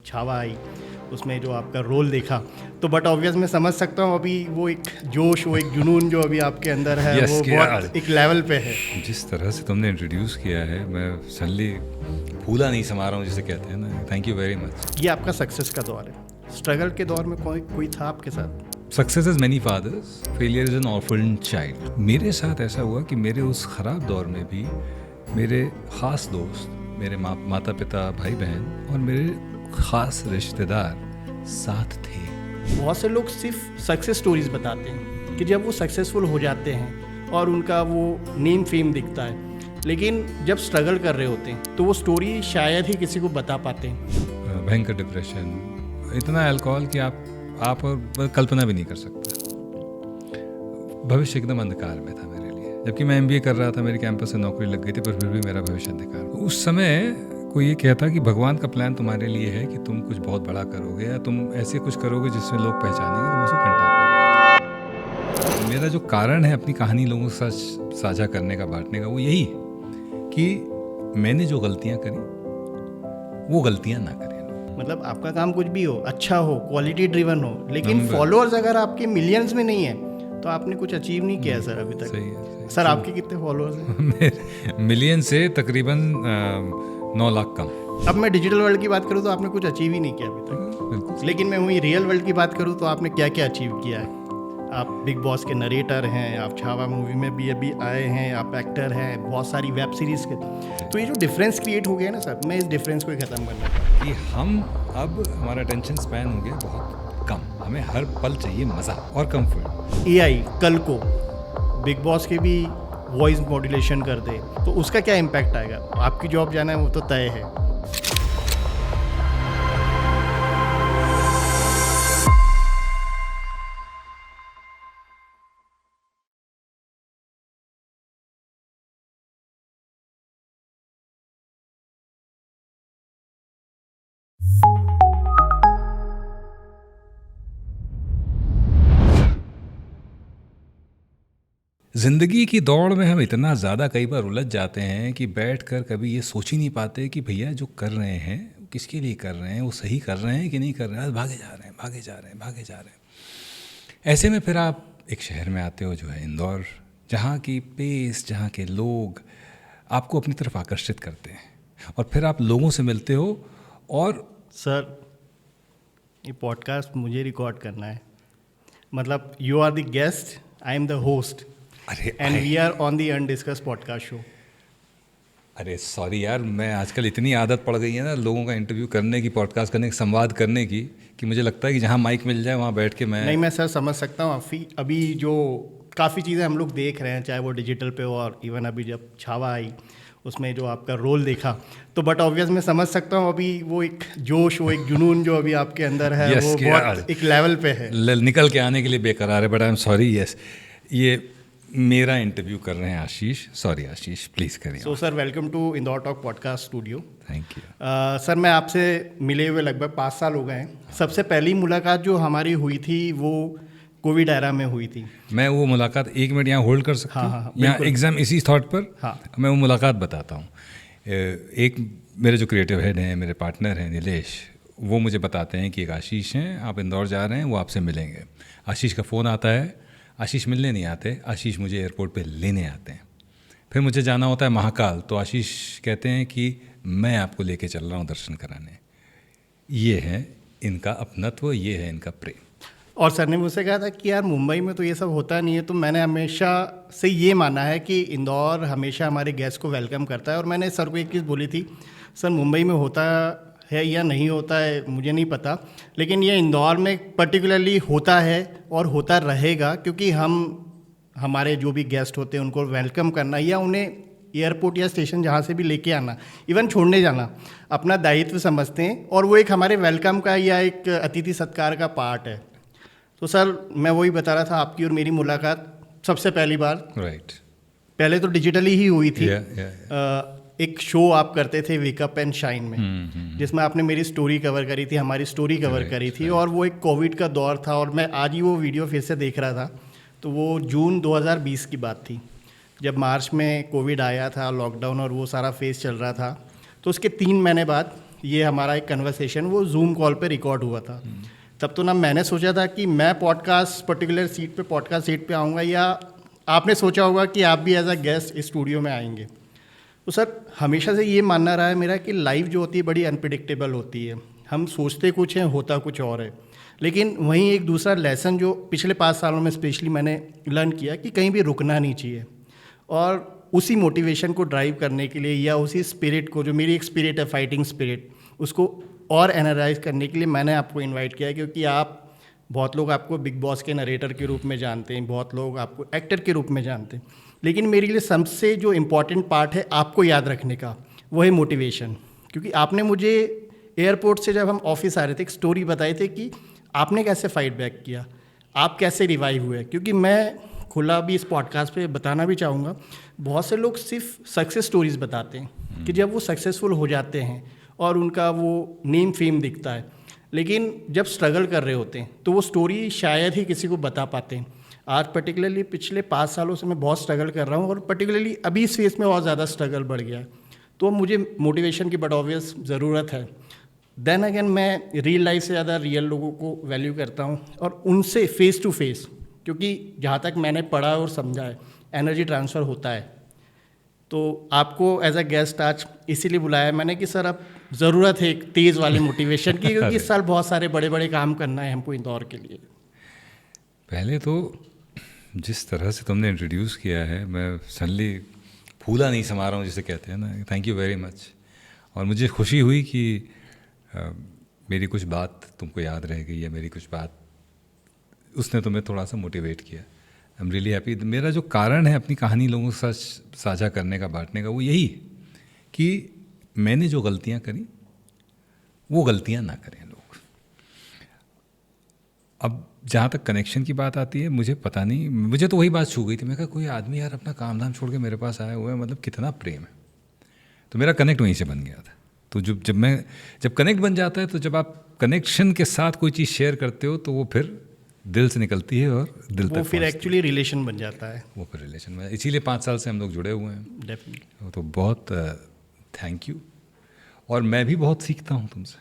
छावा आई उसमें जो आपका रोल देखा, तो बट ऑब्वियस मैं समझ सकता हूँ अभी वो एक जोश, वो एक जुनून जो अभी आपके अंदर है Yes, वो बहुत एक लेवल पे है। जिस तरह से तुमने इंट्रोड्यूस किया है मैं सडनली फूला नहीं समा रहा हूँ जिसे कहते हैं ना। Thank you very much. ये आपका सक्सेस का दौर है, स्ट्रगल के दौर में कोई था आपके साथ? Success is many fathers, failure is an orphan child. मेरे साथ ऐसा हुआ कि मेरे उस ख़राब दौर में भी मेरे ख़ास दोस्त, मेरे माता पिता, भाई बहन और मेरे ख़ास रिश्तेदार साथ थे। बहुत से लोग सिर्फ सक्सेस स्टोरीज बताते हैं कि जब वो सक्सेसफुल हो जाते हैं और उनका वो नेम फेम दिखता है, लेकिन जब स्ट्रगल कर रहे होते हैं तो वो स्टोरी शायद ही किसी को बता पाते हैं। भयंकर डिप्रेशन, इतना अल्कोहल कि आप और कल्पना भी नहीं कर सकते। भविष्य एकदम अंधकार में था मेरे लिए, जबकि मैं MBA कर रहा था, मेरी कैंपस से नौकरी लग गई थी, पर फिर भी मेरा भविष्य अंधकार। उस समय कोई ये कहता कि भगवान का प्लान तुम्हारे लिए है कि तुम कुछ बहुत बड़ा करोगे या तुम ऐसे कुछ करोगे जिसमें लोग पहचानेंगे, तुम उसको कंटा। मेरा जो कारण है अपनी कहानी लोगों के साथ साझा करने का, बांटने का, वो यही है कि मैंने जो गलतियाँ करी वो गलतियाँ ना करें। मतलब आपका काम कुछ भी हो, अच्छा हो, क्वालिटी ड्रिवन हो, लेकिन फॉलोअर्स अगर आपके मिलियंस में नहीं है तो आपने कुछ अचीव नहीं किया सर अभी तक। सही है। सर आपके कितने फॉलोअर्स हैं? मिलियन से तकरीबन 9 लाख कम। अब मैं डिजिटल वर्ल्ड की बात करूँ तो आपने कुछ अचीव ही नहीं किया अभी तक। बिल्कुल। लेकिन मैं वही रियल वर्ल्ड की बात करूँ तो आपने क्या क्या अचीव किया है। आप बिग बॉस के नरेटर हैं, आप छावा मूवी में भी अभी आए हैं, आप एक्टर हैं, बहुत सारी वेब सीरीज़ के। तो ये जो डिफरेंस क्रिएट हो गया ना सर, मैं इस डिफरेंस को ही ख़त्म करना चाहता हूँ कि हम अब हमारा अटेंशन स्पैन हो गया बहुत कम, हमें हर पल चाहिए मज़ा और कंफर्ट। AI कल को बिग बॉस के भी वॉइस मॉड्यूलेशन कर दे तो उसका क्या इम्पैक्ट आएगा? आपकी जॉब जाना है वो तो तय है। ज़िंदगी की दौड़ में हम इतना ज़्यादा कई बार उलझ जाते हैं कि बैठकर कभी ये सोच ही नहीं पाते कि भैया जो कर रहे हैं किसके लिए कर रहे हैं, वो सही कर रहे हैं कि नहीं कर रहे हैं, भागे जा रहे हैं, भागे जा रहे हैं, भागे जा रहे हैं। ऐसे में फिर आप एक शहर में आते हो जो है इंदौर, जहाँ की पेस, जहाँ के लोग आपको अपनी तरफ आकर्षित करते हैं और फिर आप लोगों से मिलते हो। और सर ये पॉडकास्ट मुझे रिकॉर्ड करना है, मतलब you are the guest, I am the host and we are on the undiscussed podcast show. अरे सॉरी यार, मैं आजकल इतनी आदत पड़ गई है ना लोगों का इंटरव्यू करने की, पॉडकास्ट करने की, संवाद करने की, कि मुझे लगता है कि जहाँ माइक मिल जाए वहाँ बैठ के मैं सर समझ सकता हूँ। अभी जो काफ़ी चीज़ें हम लोग देख रहे हैं, चाहे वो डिजिटल पे हो और इवन अभी जब छावा आई उसमें जो आपका रोल देखा, तो बट ऑब्वियस मैं समझ सकता हूँ अभी वो एक जोश, वो एक जुनून जो अभी आपके अंदर है वो बहुत एक लेवल पे है, निकल के आने के लिए बेकरार है। But I am sorry, yes, ये मेरा इंटरव्यू कर रहे हैं आशीष। सॉरी आशीष, प्लीज़ करिए। So sir welcome to Indore talk podcast studio. Thank you sir मैं आपसे मिले हुए लगभग 5 साल हो गए हैं। सबसे पहली मुलाकात जो हमारी हुई थी वो कोविड एरा में हुई थी। मैं वो मुलाकात 1 मिनट यहाँ होल्ड कर सकता हूँ? हाँ, यहाँ एग्जाम इसी थॉट पर। हाँ, मैं वो मुलाकात बताता हूँ। एक मेरे जो क्रिएटिव हेड हैं, मेरे पार्टनर हैं नीलेश, वो मुझे बताते हैं कि एक आशीष हैं, आप इंदौर जा रहे हैं, वो आपसे मिलेंगे। आशीष का फ़ोन आता है, आशीष मिलने नहीं आते, आशीष मुझे एयरपोर्ट पे लेने आते हैं। फिर मुझे जाना होता है महाकाल, तो आशीष कहते हैं कि मैं आपको लेके चल रहा हूँ दर्शन कराने। ये है इनका अपनत्व, ये है इनका प्रेम। और सर ने मुझसे कहा था कि यार मुंबई में तो ये सब होता नहीं है, तो मैंने हमेशा से ये माना है कि इंदौर हमेशा हमारे गेस्ट को वेलकम करता है। और मैंने सर को एक चीज़ बोली थी, सर मुंबई में होता है या नहीं होता है मुझे नहीं पता, लेकिन ये इंदौर में पर्टिकुलरली होता है और होता रहेगा, क्योंकि हमारे जो भी गेस्ट होते हैं उनको वेलकम करना या उन्हें एयरपोर्ट या स्टेशन जहाँ से भी लेके आना, इवन छोड़ने जाना, अपना दायित्व समझते हैं और वो एक हमारे वेलकम का या एक अतिथि सत्कार का पार्ट है। तो सर मैं वही बता रहा था, आपकी और मेरी मुलाकात सबसे पहली बार पहले तो डिजिटली ही हुई थी। एक शो आप करते थे वेकअप एंड शाइन में, जिसमें आपने मेरी स्टोरी कवर करी थी, हमारी स्टोरी कवर करी थी, और वो एक कोविड का दौर था। और मैं आज ही वो वीडियो फिर से देख रहा था, तो वो जून 2020 की बात थी, जब मार्च में कोविड आया था, लॉकडाउन और वो सारा फेस चल रहा था। तो उसके 3 महीने बाद ये हमारा एक कन्वर्सेशन वो जूम कॉल पे रिकॉर्ड हुआ था। तब तो ना मैंने सोचा था कि मैं पर्टिकुलर पॉडकास्ट सीट पे आऊँगा, या आपने सोचा होगा कि आप भी एज अ गेस्ट इस स्टूडियो में आएंगे। तो सर हमेशा से ये मानना रहा है मेरा कि लाइफ जो होती है बड़ी अनप्रिडिक्टेबल होती है। हम सोचते कुछ हैं, होता कुछ और है। लेकिन वहीं एक दूसरा लेसन जो पिछले 5 सालों में स्पेशली मैंने लर्न किया कि कहीं भी रुकना नहीं चाहिए, और उसी मोटिवेशन को ड्राइव करने के लिए या उसी स्पिरिट को, जो मेरी एक स्पिरिट है फाइटिंग स्पिरिट, उसको और एनर्जाइज करने के लिए मैंने आपको इनवाइट किया। क्योंकि बहुत लोग आपको बिग बॉस के नरेटर के रूप में जानते हैं, बहुत लोग आपको एक्टर के रूप में जानते हैं, लेकिन मेरे लिए सबसे जो इम्पॉर्टेंट पार्ट है आपको याद रखने का, वो है मोटिवेशन। क्योंकि आपने मुझे एयरपोर्ट से जब हम ऑफिस आ रहे थे एक स्टोरी बताई थी कि आपने कैसे फाइट बैक किया, आप कैसे रिवाइव हुए। क्योंकि मैं खुला भी इस पॉडकास्ट पे बताना भी चाहूँगा, बहुत से लोग सिर्फ सक्सेस स्टोरीज बताते हैं कि जब वो सक्सेसफुल हो जाते हैं और उनका वो नेम फेम दिखता है, लेकिन जब स्ट्रगल कर रहे होते हैं तो वो स्टोरी शायद ही किसी को बता पाते हैं। आज पर्टिकुलरली पिछले 5 सालों से मैं बहुत स्ट्रगल कर रहा हूँ, और पर्टिकुलरली अभी इस फेज में और ज़्यादा स्ट्रगल बढ़ गया है। तो मुझे मोटिवेशन की बट ऑब्वियस ज़रूरत है। देन अगेन मैं रियल लाइफ से ज़्यादा रियल लोगों को वैल्यू करता हूँ, और उनसे फेस टू फेस, क्योंकि जहाँ तक मैंने पढ़ा और समझा है एनर्जी ट्रांसफ़र होता है। तो आपको एज अ गेस्ट आज इसीलिए बुलाया मैंने कि सर अब ज़रूरत है एक तेज़ वाली मोटिवेशन की, क्योंकि इस साल बहुत सारे बड़े बड़े काम करना है हमको इंदौर के लिए। पहले तो जिस तरह से तुमने इंट्रोड्यूस किया है, मैं सडनली फूला नहीं समा रहा हूँ जिसे कहते हैं ना। Thank you very much. और मुझे खुशी हुई कि मेरी कुछ बात तुमको याद रह गई, या मेरी कुछ बात उसने तुम्हें थोड़ा सा मोटिवेट किया। I am really happy. मेरा जो कारण है अपनी कहानी लोगों के साथ साझा करने का, बांटने का, वो यही है कि मैंने जो गलतियाँ करी वो गलतियाँ ना करें लोग। अब जहाँ तक कनेक्शन की बात आती है, मुझे पता नहीं, मुझे तो वही बात छू गई थी। मैं कहा कोई आदमी यार अपना काम धाम छोड़ के मेरे पास आया हुआ है, मतलब कितना प्रेम है। तो मेरा कनेक्ट वहीं से बन गया था। तो जब कनेक्ट बन जाता है, तो जब आप कनेक्शन के साथ कोई चीज़ शेयर करते हो तो वो फिर दिल से निकलती है और दिल तक फिर एक्चुअली रिलेशन बन जाता है। वो फिर रिलेशन में, इसीलिए 5 साल से हम लोग जुड़े हुए हैं। डेफिनेटली। तो बहुत थैंक यू। और मैं भी बहुत सीखता हूँ तुमसे।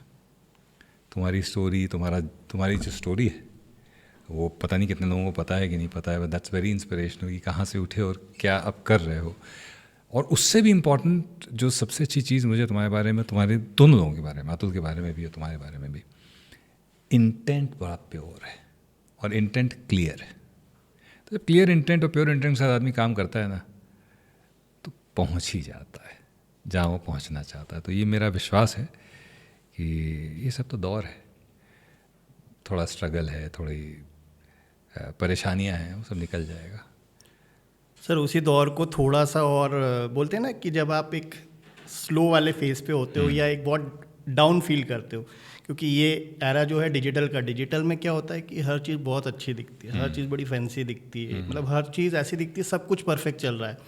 तुम्हारी स्टोरी, तुम्हारी जो स्टोरी है वो पता नहीं कितने लोगों को पता है कि नहीं पता है, बट दैट्स वेरी इंस्पिरेशनल कि कहाँ से उठे और क्या अब कर रहे हो। और उससे भी इम्पॉर्टेंट जो सबसे अच्छी चीज़ मुझे तुम्हारे बारे में, तुम्हारे दोनों लोगों के बारे में, अतुल के बारे में भी और तुम्हारे बारे में भी, इंटेंट बड़ा प्योर है और इंटेंट क्लियर है। तो जब क्लियर इंटेंट और प्योर इंटेंट के साथ आदमी काम करता है ना, तो पहुंच ही जाता है जहाँ वो पहुंचना चाहता है। तो ये मेरा विश्वास है कि ये सब तो दौर है, थोड़ा स्ट्रगल है, थोड़ी परेशानियां हैं, वो सब निकल जाएगा। सर उसी दौर को थोड़ा सा और बोलते हैं ना कि जब आप एक स्लो वाले फेज पे होते हो या एक बहुत डाउन फील करते हो, क्योंकि ये एरा जो है डिजिटल में क्या होता है कि हर चीज़ बहुत अच्छी दिखती है, हर चीज़ बड़ी फैंसी दिखती है, मतलब हर चीज़ ऐसी दिखती है, सब कुछ परफेक्ट चल रहा है,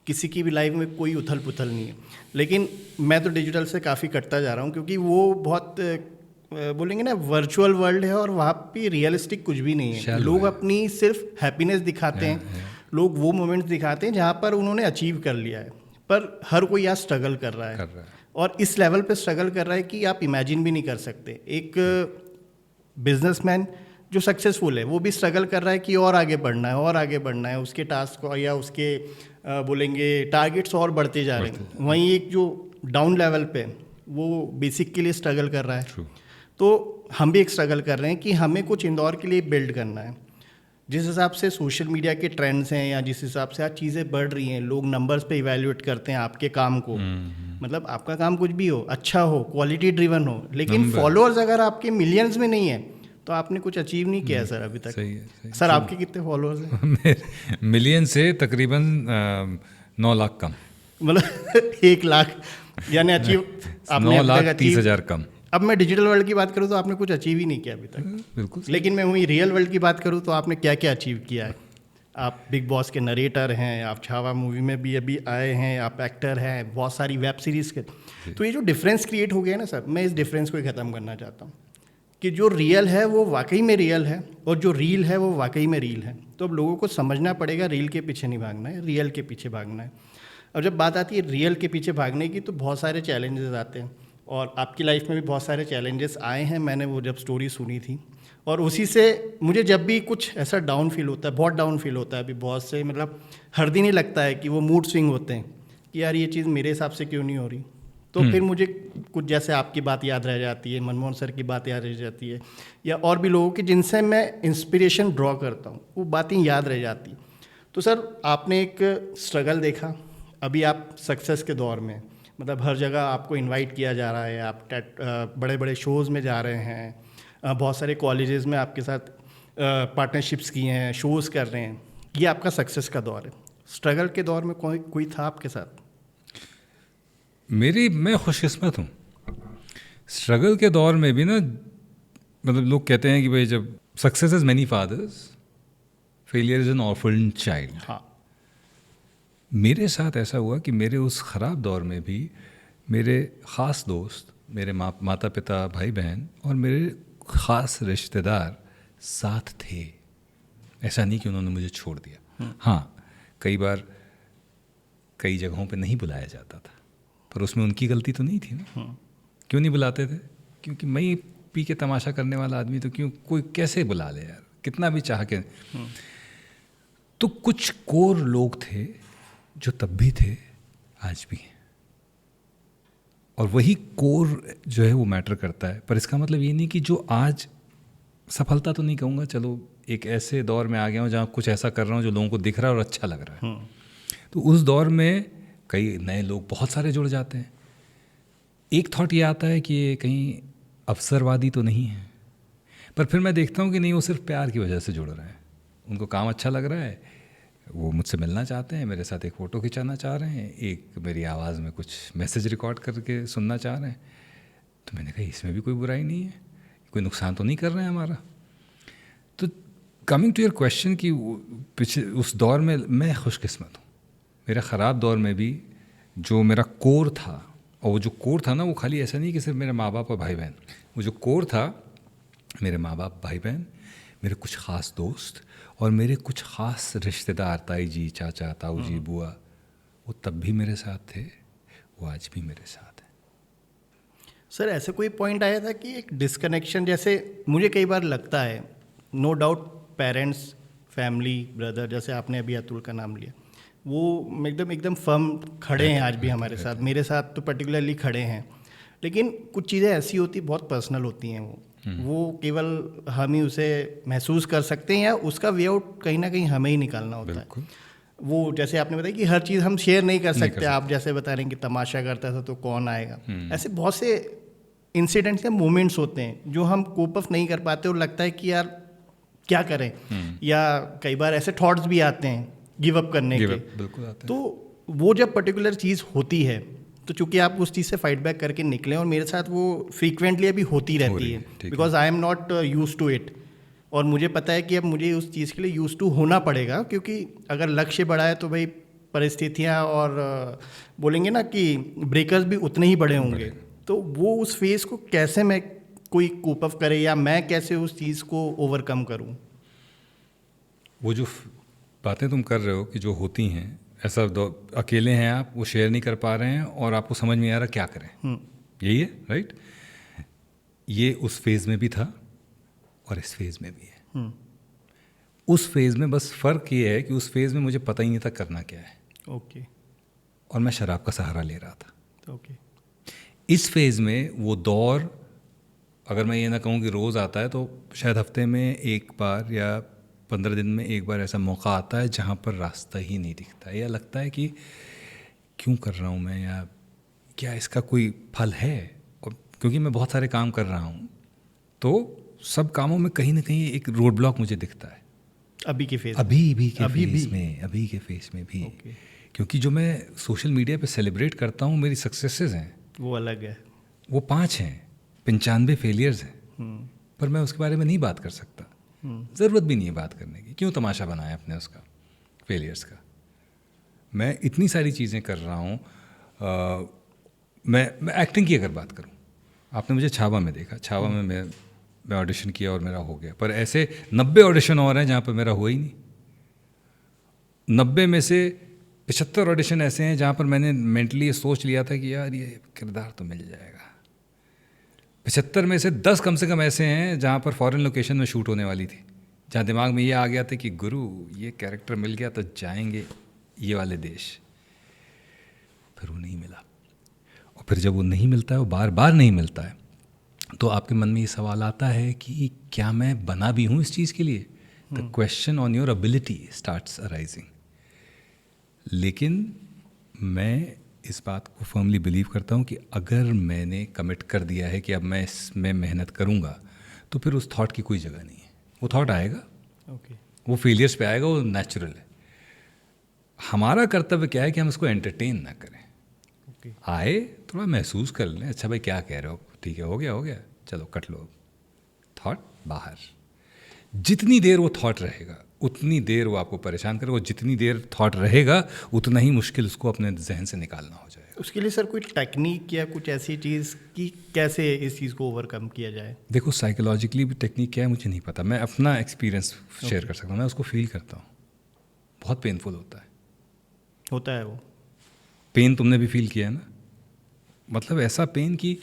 किसी की भी लाइफ में कोई उथल पुथल नहीं है। लेकिन मैं तो डिजिटल से काफ़ी कटता जा रहा हूँ, क्योंकि वो बहुत बोलेंगे ना वर्चुअल वर्ल्ड है, और वहाँ पे रियलिस्टिक कुछ भी नहीं है। लोग अपनी सिर्फ हैप्पीनेस दिखाते हैं, लोग वो मोमेंट्स दिखाते हैं जहाँ पर उन्होंने अचीव कर लिया है, पर हर कोई यहाँ स्ट्रगल कर रहा है। और इस लेवल पे स्ट्रगल कर रहा है कि आप इमेजिन भी नहीं कर सकते। एक बिजनेसमैन जो सक्सेसफुल है वो भी स्ट्रगल कर रहा है कि और आगे बढ़ना है, और आगे बढ़ना है, उसके टास्क या उसके बोलेंगे टारगेट्स और बढ़ते जा रहे हैं। वहीं एक जो डाउन लेवल पे वो बेसिक के लिए स्ट्रगल कर रहा है। तो हम भी एक स्ट्रगल कर रहे हैं कि हमें कुछ इंदौर के लिए बिल्ड करना है। जिस हिसाब से सोशल मीडिया के ट्रेंड्स हैं या जिस हिसाब से आज चीज़ें बढ़ रही हैं, लोग नंबर्स पे इवैल्यूएट करते हैं आपके काम को। मतलब आपका काम कुछ भी हो, अच्छा हो, क्वालिटी ड्रिवन हो, लेकिन फॉलोअर्स अगर आपके मिलियंस में नहीं है तो आपने कुछ अचीव नहीं किया सर अभी तक। सही। सर आपके कितने फॉलोअर्स हैं? मिलियन से तकरीबन 9 लाख कम। मतलब 1 लाख यानी अचीव आपने 9,30,000 कम। अब मैं डिजिटल वर्ल्ड की बात करूँ तो आपने कुछ अचीव ही नहीं किया अभी तक। बिल्कुल। लेकिन मैं वही रियल वर्ल्ड की बात करूँ तो आपने क्या क्या अचीव किया है। आप बिग बॉस के नरेटर हैं, आप छावा मूवी में भी अभी आए हैं, आप एक्टर हैं, बहुत सारी वेब सीरीज़ के। तो ये जो डिफरेंस क्रिएट हो गया ना सर, मैं इस डिफरेंस को ख़त्म करना चाहता हूँ कि जो रियल है वो वाकई में रियल है, और जो रील है वो वाकई में रील है। तो अब लोगों को समझना पड़ेगा रील के पीछे नहीं भागना है, रियल के पीछे भागना है। अब जब बात आती है रियल के पीछे भागने की तो बहुत सारे चैलेंजेस आते हैं। और आपकी लाइफ में भी बहुत सारे चैलेंजेस आए हैं, मैंने वो जब स्टोरी सुनी थी, और उसी से मुझे जब भी कुछ ऐसा डाउन फील होता है, बहुत डाउन फील होता है, अभी बहुत से मतलब हर दिन ही लगता है कि वो मूड स्विंग होते हैं कि यार ये चीज़ मेरे हिसाब से क्यों नहीं हो रही, तो फिर मुझे कुछ जैसे आपकी बात याद रह जाती है, मनमोहन सर की बात याद रह जाती है, या और भी लोगों की जिनसे मैं इंस्पिरेशन ड्रॉ करता हूँ, वो बातें याद रह जाती। तो सर आपने एक स्ट्रगल देखा, अभी आप सक्सेस के दौर में, मतलब हर जगह आपको इनवाइट किया जा रहा है, आप बड़े बड़े शोज़ में जा रहे हैं, बहुत सारे कॉलेजेस में आपके साथ पार्टनरशिप्स किए हैं, शोज़ कर रहे हैं, ये आपका सक्सेस का दौर है। स्ट्रगल के दौर में कोई था आपके साथ? मैं खुशकिस्मत हूँ। स्ट्रगल के दौर में भी ना, मतलब लोग कहते हैं कि भाई जब success is many fathers, failure is an orphan child. हाँ, मेरे साथ ऐसा हुआ कि मेरे उस ख़राब दौर में भी मेरे ख़ास दोस्त, मेरे माता पिता, भाई बहन और मेरे ख़ास रिश्तेदार साथ थे। ऐसा नहीं कि उन्होंने मुझे छोड़ दिया। हाँ, कई बार कई जगहों पे नहीं बुलाया जाता था, पर उसमें उनकी गलती तो नहीं थी ना। क्यों नहीं बुलाते थे? क्योंकि मैं ही पी के तमाशा करने वाला आदमी, तो क्यों कोई कैसे बुला ले यार, कितना भी चाह के। तो कुछ कोर लोग थे जो तब भी थे, आज भी हैं, और वही कोर जो है वो मैटर करता है। पर इसका मतलब ये नहीं कि जो आज सफलता तो नहीं कहूँगा, चलो एक ऐसे दौर में आ गया हूँ जहाँ कुछ ऐसा कर रहा हूँ जो लोगों को दिख रहा है और अच्छा लग रहा है। तो उस दौर में कई नए लोग बहुत सारे जुड़ जाते हैं। एक थॉट ये आता है कि ये कहीं अवसरवादी तो नहीं है, पर फिर मैं देखता हूँ कि नहीं, वो सिर्फ प्यार की वजह से जुड़ रहे हैं। उनको काम अच्छा लग रहा है, वो मुझसे मिलना चाहते हैं, मेरे साथ एक फ़ोटो खिंचाना चाह रहे हैं, एक मेरी आवाज़ में कुछ मैसेज रिकॉर्ड करके सुनना चाह रहे हैं। तो मैंने कहा इसमें भी कोई बुराई नहीं है, कोई नुकसान तो नहीं कर रहे हैं हमारा। तो कमिंग टू योर क्वेश्चन कि पिछले उस दौर में मैं खुशकिस्मत हूँ। मेरा ख़राब दौर में भी जो मेरा कोर था, और वो जो कोर था ना, वो खाली ऐसा नहीं कि सिर्फ मेरे माँ बाप और भाई बहन, वो जो कोर था, मेरे माँ बाप, भाई बहन, मेरे कुछ ख़ास दोस्त और मेरे कुछ ख़ास रिश्तेदार, ताई जी, चाचा, ताऊ जी, बुआ, वो तब भी मेरे साथ थे, वो आज भी मेरे साथ हैं। सर ऐसे कोई पॉइंट आया था कि एक डिस्कनेक्शन, जैसे मुझे कई बार लगता है, no doubt parents, family, brother, जैसे आपने अभी अतुल का नाम लिया, वो एकदम फर्म खड़े हैं आज भी हमारे साथ, मेरे साथ तो पर्टिकुलरली खड़े हैं, लेकिन कुछ चीज़ें ऐसी होती बहुत पर्सनल होती हैं, वो केवल हम ही उसे महसूस कर सकते हैं, या उसका वे आउट कहीं ना कहीं हमें ही निकालना होता है। वो जैसे आपने बताया कि हर चीज़ हम शेयर नहीं कर सकते। आप जैसे बता रहे हैं कि तमाशा करता था तो कौन आएगा, ऐसे बहुत से इंसिडेंट्स या मोमेंट्स होते हैं जो हम कोप अप नहीं कर पाते और लगता है कि यार क्या करें, या कई बार ऐसे थॉट्स भी आते हैं गिव अप करने के। बिल्कुल आते हैं। तो वो जब पर्टिकुलर चीज़ होती है, तो चूंकि आप उस चीज़ से फाइट बैक करके निकले, और मेरे साथ वो फ्रीक्वेंटली अभी होती रहती है, because I am not used to it, और मुझे पता है कि अब मुझे उस चीज़ के लिए यूज टू होना पड़ेगा, क्योंकि अगर लक्ष्य बड़ा है तो भाई परिस्थितियाँ और बोलेंगे ना कि ब्रेकर्स भी उतने ही बड़े होंगे। तो वो उस फेज को कैसे मैं कोई कोप अप करे, या मैं कैसे उस चीज़ को ओवरकम करूँ? वो जो बातें तुम कर रहे हो कि जो होती हैं, ऐसा अकेले हैं आप, वो शेयर नहीं कर पा रहे हैं और आपको समझ में आ रहा क्या करें, यही है, राइट? ये उस फेज़ में भी था और इस फेज़ में भी है। उस फेज़ में बस फ़र्क ये है कि उस फेज़ में मुझे पता ही नहीं था करना क्या है। ओके। और मैं शराब का सहारा ले रहा था। ओके। इस फेज़ में वो दौर, अगर मैं ये ना कहूँ कि रोज़ आता है, तो शायद हफ्ते में एक बार या 15 दिन में एक बार ऐसा मौका आता है जहाँ पर रास्ता ही नहीं दिखता, या लगता है कि क्यों कर रहा हूँ मैं, या क्या इसका कोई फल है। और क्योंकि मैं बहुत सारे काम कर रहा हूँ, तो सब कामों में कहीं ना कहीं एक रोड ब्लॉक मुझे दिखता है। अभी के फेज अभी के फेज में भी okay. क्योंकि जो मैं सोशल मीडिया पे सेलिब्रेट करता हूँ, मेरी सक्सेसेस हैं, वो अलग है। वो 5 हैं, 95 फेलियर्स हैं, पर मैं उसके बारे में नहीं बात कर सकता। ज़रूरत भी नहीं है बात करने की, क्यों तमाशा बनाया अपने उसका, फेलियर्स का। मैं इतनी सारी चीज़ें कर रहा हूँ। मैं एक्टिंग की अगर बात करूँ, आपने मुझे छावा में देखा, छावा में मैं ऑडिशन किया और मेरा हो गया, पर ऐसे 90 ऑडिशन और हैं जहाँ पर मेरा हुआ ही नहीं। 90 में से 75 ऑडिशन ऐसे हैं जहाँ पर मैंने मेंटली सोच लिया था कि यार ये किरदार तो मिल जाएगा, 75 में से 10 कम से कम ऐसे हैं जहाँ पर फॉरेन लोकेशन में शूट होने वाली थी, जहाँ दिमाग में ये आ गया था कि गुरु ये कैरेक्टर मिल गया तो जाएंगे ये वाले देश। फिर वो नहीं मिला, और फिर जब वो नहीं मिलता है, वो बार बार नहीं मिलता है, तो आपके मन में ये सवाल आता है कि क्या मैं बना भी हूँ इस चीज़ के लिए? The question on your ability starts arising. लेकिन मैं इस बात को फर्मली बिलीव करता हूँ कि अगर मैंने कमिट कर दिया है कि अब मैं इसमें मेहनत करूँगा, तो फिर उस थॉट की कोई जगह नहीं है। वो थॉट आएगा, वो फेलियर्स पे आएगा, वो नेचुरल है। हमारा कर्तव्य क्या है कि हम इसको एंटरटेन ना करें। आए, थोड़ा महसूस कर लें, अच्छा भाई क्या कह रहे हो, ठीक है, हो गया, चलो कट लो, थॉट बाहर। जितनी देर वो थॉट रहेगा उतनी देर वो आपको परेशान करेगा, और जितनी देर थॉट रहेगा उतना ही मुश्किल उसको अपने जहन से निकालना हो जाएगा। उसके लिए सर कोई टेक्निक या कुछ ऐसी चीज़ कि कैसे इस चीज़ को ओवरकम किया जाए? देखो, साइकोलॉजिकली भी टेक्निक क्या है मुझे नहीं पता, मैं अपना एक्सपीरियंस शेयर कर सकता हूँ। मैं उसको फील करता हूँ, बहुत पेनफुल होता है वो। पेन तुमने भी फील किया है ना? मतलब ऐसा पेन कि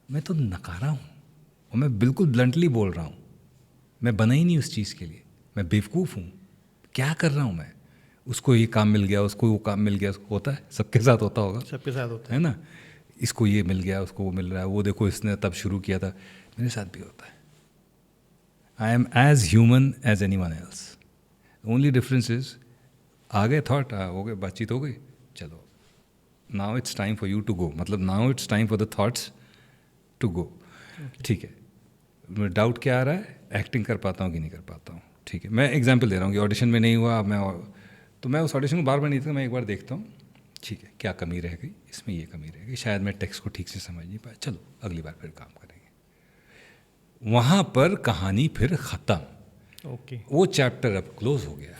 मैं तो नकारा हूँ, और मैं बिल्कुल ब्लंटली बोल रहा हूँ, मैं बना ही नहीं उस चीज़ के लिए, मैं बेवकूफ़ हूँ, क्या कर रहा हूँ मैं? उसको ये काम मिल गया, उसको वो काम मिल गया, उसको होता है, सबके साथ होता होगा, सबके साथ होता है ना? इसको ये मिल गया, उसको वो मिल रहा है, वो देखो इसने तब शुरू किया था, मेरे साथ भी होता है। I am as human as anyone else. Only difference is, आ गए थॉट, हो गए, बातचीत हो गई, चलो now it's time for you to go, मतलब now it's time for the thoughts to go. ठीक है, डाउट क्या आ रहा है, एक्टिंग कर पाता हूँ कि नहीं कर पाता हूँ। ठीक है, मैं एग्जांपल दे रहा हूँ कि ऑडिशन में नहीं हुआ, तो मैं उस ऑडिशन को बार बार नहीं था, मैं एक बार देखता हूँ, ठीक है क्या कमी रह गई इसमें, ये कमी रह गई, शायद मैं टेक्स्ट को ठीक से समझ नहीं पाया, चलो अगली बार फिर काम करेंगे। वहाँ पर कहानी फिर ख़त्म, वो चैप्टर अब क्लोज हो गया,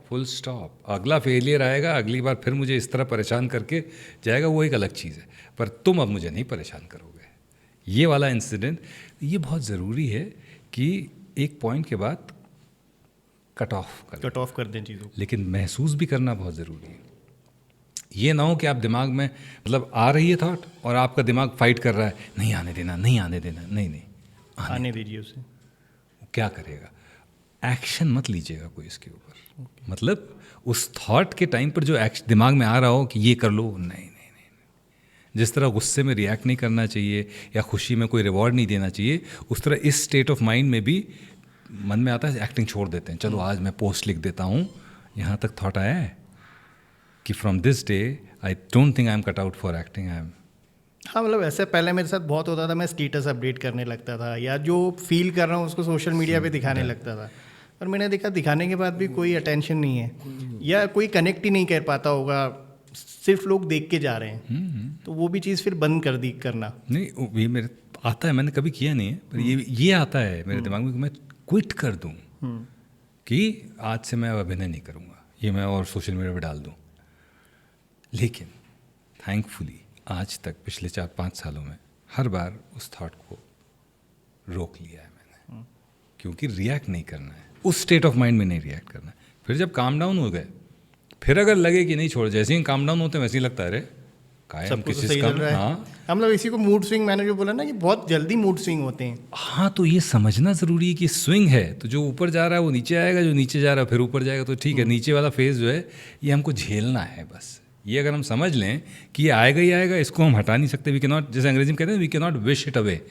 फुल स्टॉप। अगला फेलियर आएगा, अगली बार फिर मुझे इस तरह परेशान करके जाएगा, वो एक अलग चीज़ है, पर तुम अब मुझे नहीं परेशान करोगे। ये वाला इंसिडेंट, ये बहुत ज़रूरी है कि एक पॉइंट के बाद कट ऑफ कर दें चीज़ों, लेकिन महसूस भी करना बहुत ज़रूरी है। ये ना हो कि आप दिमाग में, मतलब आ रही है थॉट और आपका दिमाग फाइट कर रहा है, नहीं आने देना, नहीं आने दीजिए उसे। क्या करेगा? एक्शन मत लीजिएगा कोई इसके ऊपर। मतलब उस थॉट के टाइम पर जो दिमाग में आ रहा हो कि ये कर लो, नहीं। जिस तरह गुस्से में रिएक्ट नहीं करना चाहिए या खुशी में कोई रिवॉर्ड नहीं देना चाहिए, उस तरह इस स्टेट ऑफ माइंड में भी मन में आता है, एक्टिंग छोड़ देते हैं, चलो आज मैं पोस्ट लिख देता हूँ। यहाँ तक थॉट आया है कि from this day I don't think I am cut out for acting, I am. हाँ, मतलब ऐसे पहले मेरे साथ बहुत होता था, मैं स्टेटस अपडेट करने लगता था या जो फील कर रहा हूँ उसको सोशल मीडिया पे दिखाने लगता था, और मैंने देखा दिखाने के बाद भी कोई अटेंशन नहीं है या कोई कनेक्ट ही नहीं कर पाता होगा, सिर्फ लोग देख के जा रहे हैं। तो वो भी चीज़ फिर बंद कर दी करना। नहीं, ये मेरे आता है, मैंने कभी किया नहीं है, पर ये आता है मेरे दिमाग में कि मैं क्विट कर दूं, कि आज से मैं अभिनय नहीं करूंगा, ये मैं और सोशल मीडिया पे डाल दूं। लेकिन थैंकफुली आज तक पिछले 4-5 सालों में हर बार उस थॉट को रोक लिया है मैंने, क्योंकि रिएक्ट नहीं करना है, उस स्टेट ऑफ माइंड में नहीं रिएक्ट करना है। फिर जब काम डाउन हो गए, फिर अगर लगे कि नहीं छोड़, जैसे ही काम डाउन होते हैं वैसे ही लगता है, अरे सब कुछ सही चल रहा है। हाँ, हम लोग इसी को मूड स्विंग, मैंने जो बोला ना कि बहुत जल्दी मूड स्विंग होते हैं। हाँ, तो ये समझना ज़रूरी है कि स्विंग है, तो जो ऊपर जा रहा है वो नीचे आएगा, जो नीचे जा रहा है फिर ऊपर जाएगा, तो ठीक है, नीचे वाला फेज़ जो है ये हमको झेलना है बस। ये अगर हम समझ लें कि ये आएगा ही आएगा, इसको हम हटा नहीं सकते, वी कैन नॉट, जैसे अंग्रेजी में कहते हैं we can not wish it away,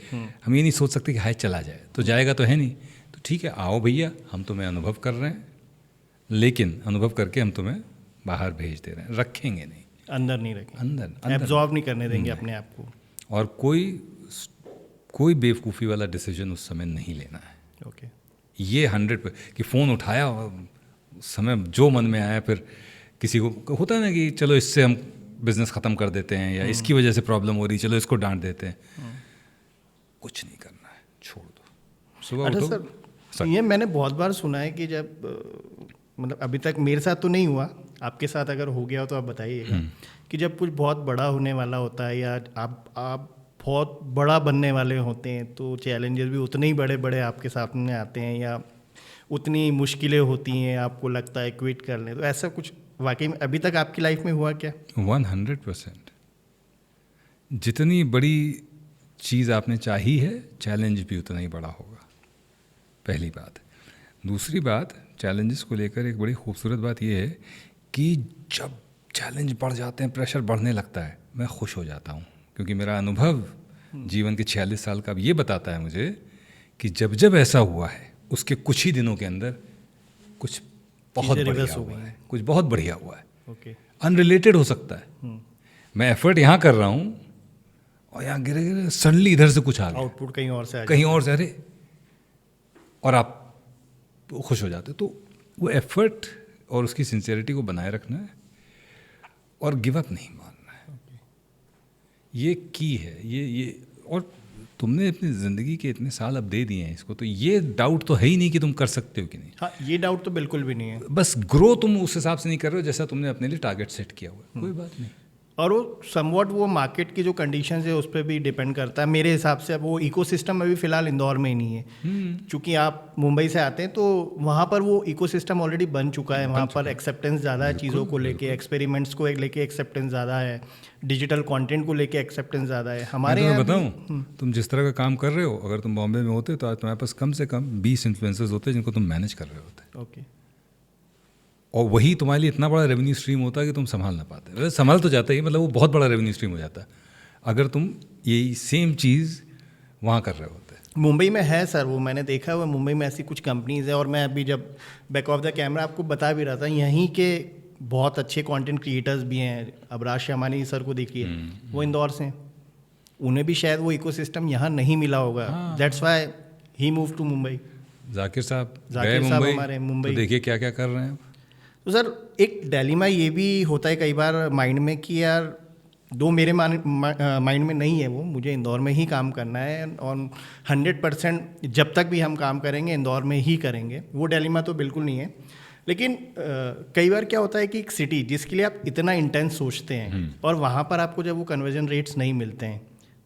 हम ये नहीं सोच सकते कि हाय चला जाए, तो जाएगा तो है नहीं, तो ठीक है आओ भैया, हम तुम्हें अनुभव कर रहे हैं, लेकिन अनुभव करके हम तुम्हें बाहर भेज दे रहे हैं, रखेंगे नहीं, अंदर नहीं रखेंगे, अंदर एब्जॉर्ब नहीं करने देंगे अपने आप को, और कोई बेवकूफ़ी वाला डिसीजन उस समय नहीं लेना है। ओके, ये 100 कि फ़ोन उठाया उस समय जो मन में आया, फिर किसी को होता है ना कि चलो इससे हम बिज़नेस ख़त्म कर देते हैं, या इसकी वजह से प्रॉब्लम हो रही, चलो इसको डांट देते हैं, कुछ नहीं करना है, छोड़ दो, सुबह उठो। सर, ये मैंने बहुत बार सुना है कि जब, मतलब अभी तक मेरे साथ तो नहीं हुआ, आपके साथ अगर हो गया हो तो आप बताइएगा, कि जब कुछ बहुत बड़ा होने वाला होता है या आप बहुत बड़ा बनने वाले होते हैं, तो चैलेंजेस भी उतने ही बड़े बड़े आपके सामने आते हैं या उतनी मुश्किलें होती हैं, आपको लगता है क्विट कर लें, तो ऐसा कुछ वाकई में अभी तक आपकी लाइफ में हुआ क्या? 100%। जितनी बड़ी चीज़ आपने चाही है, चैलेंज भी उतना ही बड़ा होगा, पहली बात। दूसरी बात, चैलेंजेस को लेकर एक बड़ी खूबसूरत बात यह है कि जब चैलेंज बढ़ जाते हैं, प्रेशर बढ़ने लगता है, मैं खुश हो जाता हूँ, क्योंकि मेरा अनुभव जीवन के 46 साल का अब ये बताता है मुझे कि जब जब ऐसा हुआ है उसके कुछ ही दिनों के अंदर कुछ बहुत बढ़िया हुआ है, कुछ बहुत बढ़िया हुआ है। ओके, अनरिलेटेड हो सकता है, मैं एफर्ट यहाँ कर रहा हूँ और यहाँ गिरे गिरे सडनली इधर से कुछ आ गया, आउटपुट कहीं और से आ कहीं और से, अरे, और आप खुश हो जाते हो। तो वो एफर्ट और उसकी सिंसियरिटी को बनाए रखना है और गिव अप नहीं मानना है, ये की है। ये और तुमने अपनी ज़िंदगी के इतने साल अब दे दिए हैं इसको, तो ये डाउट तो है ही नहीं कि तुम कर सकते हो कि नहीं। हाँ, ये डाउट तो बिल्कुल भी नहीं है। बस ग्रो तुम उस हिसाब से नहीं कर रहे हो जैसा तुमने अपने लिए टारगेट सेट किया हुआ है, कोई बात नहीं। और वो समवॉट वो मार्केट की जो कंडीशंस है उस पर भी डिपेंड करता है मेरे हिसाब से। अब वो इकोसिस्टम अभी फ़िलहाल इंदौर में ही नहीं है, क्योंकि आप मुंबई से आते हैं तो वहाँ पर वो इकोसिस्टम ऑलरेडी बन चुका है। वहाँ पर एक्सेप्टेंस ज़्यादा है चीज़ों को लेके, एक्सपेरिमेंट्स को लेके एक्सेप्टेंस ज़्यादा है, डिजिटल कंटेंट को लेके एक्सेप्टेंस ज़्यादा है। हमारे यहाँ बताऊँ, तुम जिस तरह का काम कर रहे हो, अगर तुम बॉम्बे में होते तो आज तुम्हारे पास कम से कम 20 इन्फ्लुएंसर्स होते जिनको तुम मैनेज कर रहे होते। ओके, और वही तुम्हारे लिए इतना बड़ा रेवेन्यू स्ट्रीम होता है कि तुम संभाल ना पाते। वैसे संभाल तो जाता ही, मतलब वो बहुत बड़ा रेवेन्यू स्ट्रीम हो जाता है अगर तुम यही सेम चीज़ वहाँ कर रहे होते। मुंबई में है सर, वो मैंने देखा हुआ, मुंबई में ऐसी कुछ कंपनीज़ है। और मैं अभी जब बैक ऑफ द कैमरा आपको बता भी रहा था, यहीं के बहुत अच्छे कंटेंट क्रिएटर्स भी हैं। अबराज शमानी सर को देखिए, वो इंदौर से हैं, उन्हें भी शायद वो इकोसिस्टम यहाँ नहीं मिला होगा। That's why he move to Mumbai. Zakir साहब हमारे मुंबई तो देखिए क्या क्या कर रहे हैं। तो सर एक दिलेमा ये भी होता है कई बार माइंड में कि यार, दो मेरे माइंड में नहीं है वो, मुझे इंदौर में ही काम करना है और 100% जब तक भी हम काम करेंगे इंदौर में ही करेंगे। वो दिलेमा तो बिल्कुल नहीं है। लेकिन कई बार क्या होता है कि एक सिटी जिसके लिए आप इतना इंटेंस सोचते हैं और वहाँ पर आपको जब वो कन्वर्जन रेट्स नहीं मिलते हैं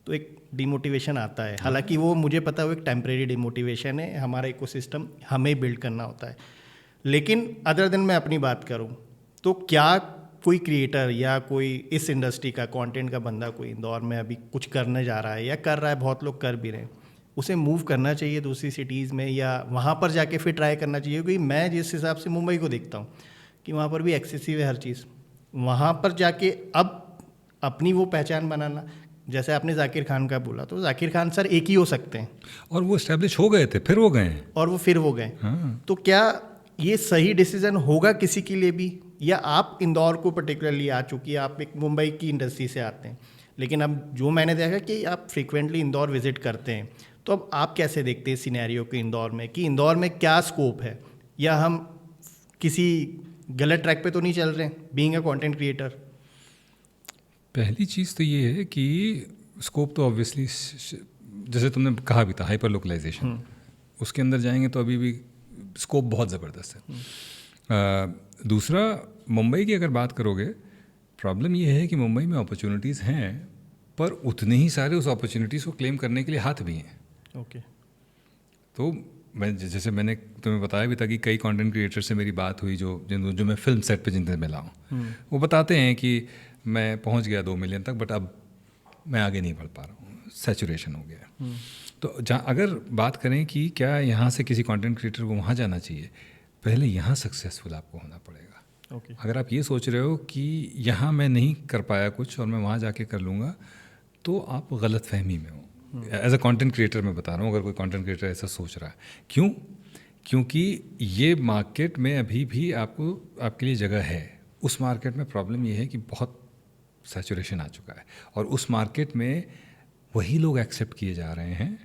तो एक डिमोटिवेशन आता है। हालांकि वो मुझे पता है वो एक टेम्परेरी डिमोटिवेशन है, हमारा इकोसिस्टम हमें बिल्ड करना होता है। लेकिन अदर दिन मैं अपनी बात करूं तो क्या कोई क्रिएटर या कोई इस इंडस्ट्री का कंटेंट का बंदा कोई इंदौर में अभी कुछ करने जा रहा है या कर रहा है, बहुत लोग कर भी रहे हैं, उसे मूव करना चाहिए दूसरी सिटीज़ में या वहाँ पर जाके फिर ट्राई करना चाहिए? क्योंकि मैं जिस हिसाब से मुंबई को देखता हूँ कि वहाँ पर भी एक्सेसिव है हर चीज़, वहाँ पर जाके अब अपनी वो पहचान बनाना, जैसे आपने जाकिर खान का बोला, तो जाकिर खान सर एक ही हो सकते हैं और वो एस्टेब्लिश हो गए थे, फिर वो गए और वो फिर वो गए। तो क्या ये सही डिसीजन होगा किसी के लिए भी? या आप इंदौर को पर्टिकुलरली आ चुकी है, आप एक मुंबई की इंडस्ट्री से आते हैं, लेकिन अब जो मैंने देखा कि आप फ्रीक्वेंटली इंदौर विजिट करते हैं, तो अब आप कैसे देखते हैं सिनेरियो को इंदौर में कि इंदौर में क्या स्कोप है, या हम किसी गलत ट्रैक पे तो नहीं चल रहे हैं बीइंग अ कंटेंट क्रिएटर? पहली चीज़ तो ये है कि स्कोप तो ऑब्वियसली, जैसे तुमने कहा भी था, हाइपर लोकलाइजेशन, उसके अंदर जाएंगे तो अभी भी स्कोप बहुत ज़बरदस्त है। दूसरा, मुंबई की अगर बात करोगे, प्रॉब्लम ये है कि मुंबई में अपॉर्चुनिटीज़ हैं पर उतने ही सारे उस अपॉर्चुनिटीज़ को क्लेम करने के लिए हाथ भी हैं। ओके। तो मैं, जैसे मैंने तुम्हें बताया भी था कि कई कंटेंट क्रिएटर से मेरी बात हुई जो मैं फिल्म सेट पे जिनसे मिला हूँ, वो बताते हैं कि मैं पहुँच गया 2 मिलियन तक, बट अब मैं आगे नहीं बढ़ पा रहा हूँ, सैचुरेशन हो गया। तो जहाँ अगर बात करें कि क्या यहाँ से किसी कंटेंट क्रिएटर को वहाँ जाना चाहिए, पहले यहाँ सक्सेसफुल आपको होना पड़ेगा। ओके। अगर आप ये सोच रहे हो कि यहाँ मैं नहीं कर पाया कुछ और मैं वहाँ जाके कर लूँगा, तो आप गलत फहमी में हो। एज अ कंटेंट क्रिएटर मैं बता रहा हूँ, अगर कोई कंटेंट क्रिएटर ऐसा सोच रहा है, क्यों? क्योंकि ये मार्केट में अभी भी आपके लिए जगह है। उस मार्केट में प्रॉब्लम ये है कि बहुत सैचुरेशन आ चुका है और उस मार्केट में वही लोग एक्सेप्ट किए जा रहे हैं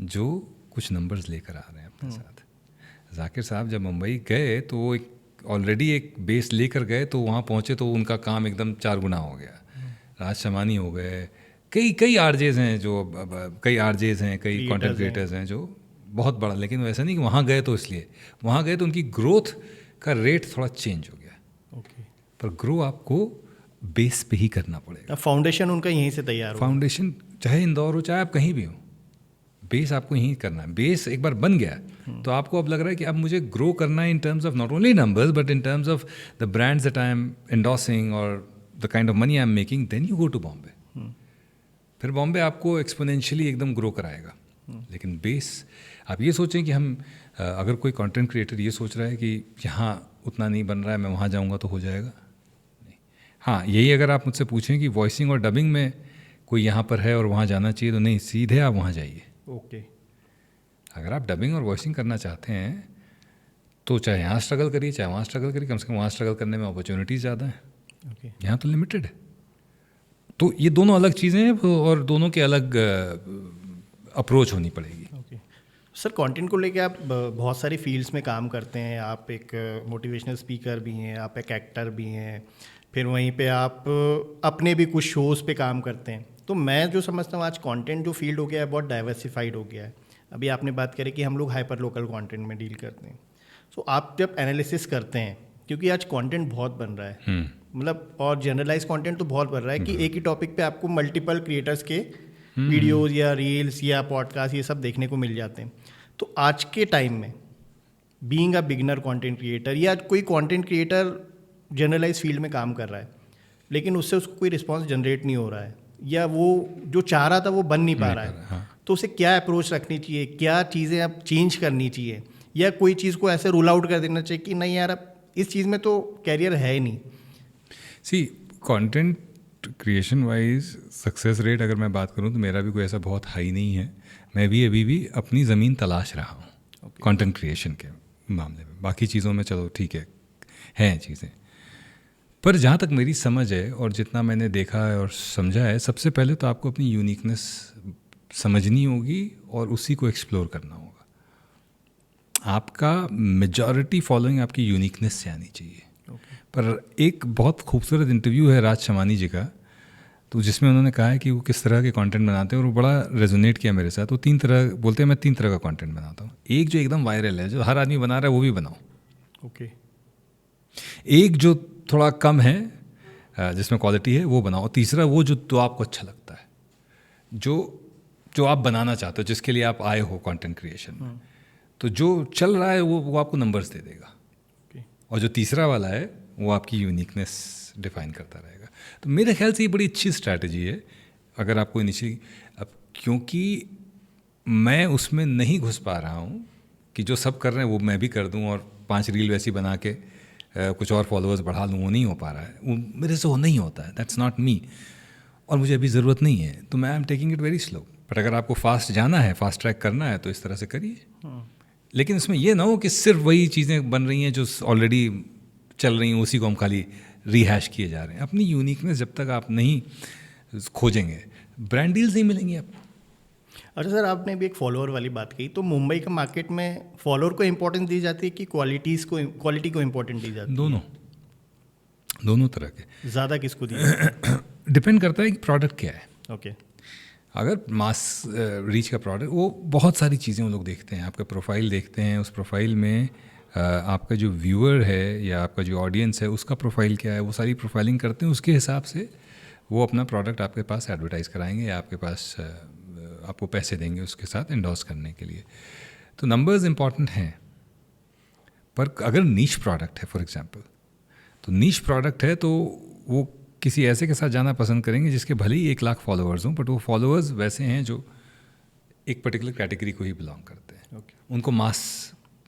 जो कुछ नंबर्स लेकर आ रहे हैं अपने साथ। जाकिर साहब जब मुंबई गए तो वो ऑलरेडी एक बेस लेकर गए, तो वहाँ पहुँचे तो उनका काम एकदम 4 गुना हो गया। राज शमानी हो गए, कई आरजेज़ हैं कई कंटेंट क्रिएटर्स हैं जो बहुत बड़ा, लेकिन वैसा नहीं कि वहाँ गए तो इसलिए, वहाँ गए तो उनकी ग्रोथ का रेट थोड़ा चेंज हो गया। ओके। पर ग्रो आपको बेस पे ही करना पड़ेगा। फाउंडेशन उनका यहीं से तैयार हो। फाउंडेशन चाहे इंदौर हो चाहे आप कहीं भी हो, बेस आपको यहीं करना है। बेस एक बार बन गया तो आपको अब लग रहा है कि अब मुझे ग्रो करना है in terms of not only numbers but in terms of the brands that I am endorsing और the kind of money I am making, then you go to Bombay. फिर बॉम्बे आपको एक्सपोनेंशियली एकदम ग्रो कराएगा। लेकिन बेस आप ये सोचें कि हम अगर कोई कंटेंट क्रिएटर ये सोच रहा है कि यहाँ उतना नहीं बन रहा है, मैं वहाँ जाऊँगा तो हो जाएगा, नहीं। हाँ, यही अगर आप मुझसे पूछें कि वॉइसिंग और डबिंग में कोई यहाँ पर है और वहाँ जाना चाहिए, तो नहीं, सीधे आप वहाँ जाइए। ओके। अगर आप डबिंग और वॉइसिंग करना चाहते हैं तो चाहे यहाँ स्ट्रगल करिए चाहे वहाँ स्ट्रगल करिए, कम से कम वहाँ स्ट्रगल करने में अपॉर्चुनिटीज़ ज़्यादा हैं, ओके। यहाँ तो लिमिटेड है। तो ये दोनों अलग चीज़ें हैं और दोनों के अलग अप्रोच होनी पड़ेगी। ओके सर, कंटेंट को लेके आप बहुत सारी फील्ड्स में काम करते हैं। आप एक मोटिवेशनल स्पीकर भी हैं, आप एक एक्टर भी हैं, फिर वहीं पे आप अपने भी कुछ शोज़ पे काम करते हैं। तो मैं जो समझता हूँ आज कंटेंट जो फील्ड हो गया है बहुत डाइवर्सिफाइड हो गया है। अभी आपने बात करी कि हम लोग हाइपर लोकल कंटेंट में डील करते हैं। सो आप जब एनालिसिस करते हैं, क्योंकि आज कंटेंट बहुत बन रहा है, मतलब और जनरलाइज कंटेंट तो बहुत बन रहा है कि एक ही टॉपिक पे आपको मल्टीपल क्रिएटर्स के वीडियोस या रील्स या पॉडकास्ट ये सब देखने को मिल जाते हैं। तो आज के टाइम में being a beginner content creator या कोई कंटेंट क्रिएटर जनरलाइज फील्ड में काम कर रहा है, लेकिन उससे उसको कोई रिस्पॉन्स जनरेट नहीं हो रहा है या वो जो चाह रहा था वो बन नहीं पा रहा है, हाँ। तो उसे क्या अप्रोच रखनी चाहिए, क्या चीज़ें अब चेंज करनी चाहिए, या कोई चीज़ को ऐसे रूल आउट कर देना चाहिए कि नहीं यार अब इस चीज़ में तो कैरियर है ही नहीं? See content creation wise success rate अगर मैं बात करूं तो मेरा भी कोई ऐसा बहुत हाई नहीं है। मैं भी अभी भी अपनी ज़मीन तलाश रहा हूं कंटेंट क्रिएशन के मामले में। बाकी चीज़ों में चलो ठीक है, हैं चीज़ें, पर जहाँ तक मेरी समझ है और जितना मैंने देखा है और समझा है, सबसे पहले तो आपको अपनी यूनिकनेस समझनी होगी और उसी को एक्सप्लोर करना होगा। आपका मेजॉरिटी फॉलोइंग आपकी यूनिकनेस से आनी चाहिए। पर एक बहुत खूबसूरत इंटरव्यू है राज शमानी जी का, तो जिसमें उन्होंने कहा है कि वो किस तरह के कंटेंट बनाते हैं और वो बड़ा रेजोनेट किया मेरे साथ। वो 3 तरह बोलते हैं, मैं 3 तरह का कंटेंट बनाता हूँ। एक जो एकदम वायरल है, जो हर आदमी बना रहा है, वो भी बनाओ। ओके। एक जो थोड़ा कम है, जिसमें क्वालिटी है, वो बनाओ। तीसरा वो जो तो आपको अच्छा लगता है, जो आप बनाना चाहते हो, जिसके लिए आप आए हो कंटेंट क्रिएशन में, तो जो चल रहा है वो आपको नंबर्स दे देगा। और जो तीसरा वाला है वो आपकी यूनिकनेस डिफाइन करता रहेगा। तो मेरे ख्याल से ये बड़ी अच्छी स्ट्रैटेजी है अगर आपको इनिशियली, अब क्योंकि मैं उसमें नहीं घुस पा रहा हूँ कि जो सब कर रहे हैं वो मैं भी कर दूँ और 5 रील वैसी बना के कुछ और फॉलोअर्स बढ़ा लूँ, वो नहीं हो पा रहा है। वो मेरे से वो नहीं होता है, दैट्स नॉट मी, और मुझे अभी ज़रूरत नहीं है, तो मैं I am taking it very slow. But अगर आपको फास्ट जाना है, फास्ट ट्रैक करना है, तो इस तरह से करिए। लेकिन इसमें यह ना हो कि सिर्फ वही चीज़ें बन रही हैं जो ऑलरेडी चल रही हैं, उसी को हम खाली रीहैश किए जा रहे हैं। अपनी यूनिकनेस जब तक आप नहीं खोजेंगे, ब्रांड डील्स नहीं मिलेंगी आपको। अच्छा सर, आपने भी एक फॉलोअर वाली बात कही, तो मुंबई के मार्केट में फॉलोअर को इम्पोर्टेंस दी जाती है कि क्वालिटी को इम्पोर्टेंस दी जाती है? दोनों तरह के। ज़्यादा किसको दी जाती है? डिपेंड करता है कि प्रोडक्ट क्या है। ओके। अगर मास रीच का प्रोडक्ट, वो बहुत सारी चीज़ें वो लोग देखते हैं। आपका प्रोफाइल देखते हैं, उस प्रोफाइल में आपका जो व्यूअर है या आपका जो ऑडियंस है उसका प्रोफाइल क्या है, वो सारी प्रोफाइलिंग करते हैं। उसके हिसाब से वो अपना प्रोडक्ट आपके पास एडवर्टाइज़ कराएंगे या आपके पास आपको पैसे देंगे उसके साथ एंडोर्स करने के लिए। तो नंबर्स इंपॉर्टेंट हैं, पर अगर नीश प्रोडक्ट है, फॉर एग्जांपल, तो नीश प्रोडक्ट है तो वो किसी ऐसे के साथ जाना पसंद करेंगे जिसके भले ही 1 लाख फॉलोअर्स हों, बट वो फॉलोअर्स वैसे हैं जो एक पर्टिकुलर कैटेगरी को ही बिलोंग करते हैं। ओके। उनको मास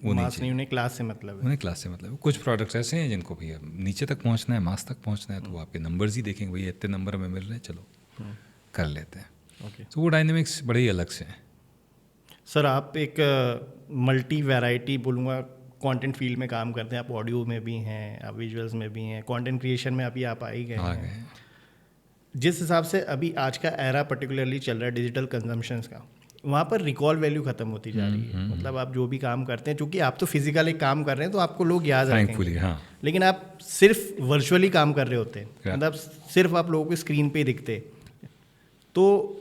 वो नहीं चाहिए, उन्हें क्लास से मतलब है। उन्हें क्लास से मतलब है। कुछ प्रोडक्ट्स ऐसे हैं जिनको भी नीचे तक पहुंचना है, मास तक पहुंचना है, तो वो आपके नंबर्स ही देखेंगे, भैया इतने नंबर हमें मिल रहे हैं, चलो कर लेते हैं। ओके। तो वो डायनेमिक्स बड़े ही अलग से हैं। सर, आप एक मल्टी वैरायटी बोलूँगा कंटेंट फील्ड में काम करते हैं। आप ऑडियो में भी हैं, आप विजुअल्स में भी हैं, कंटेंट क्रिएशन में अभी आप आ ही गए हैं। जिस हिसाब से अभी आज का एरा पर्टिकुलरली चल रहा है डिजिटल कंजम्पशंस का, वहाँ पर रिकॉल वैल्यू खत्म होती जा रही है। मतलब आप जो भी काम करते हैं, चूँकि आप तो फिजिकल एक काम कर रहे हैं तो आपको लोग याद रखेंगे, हाँ। लेकिन आप सिर्फ वर्चुअली काम कर रहे होते हैं, मतलब सिर्फ आप लोगों को स्क्रीन पे दिखते, तो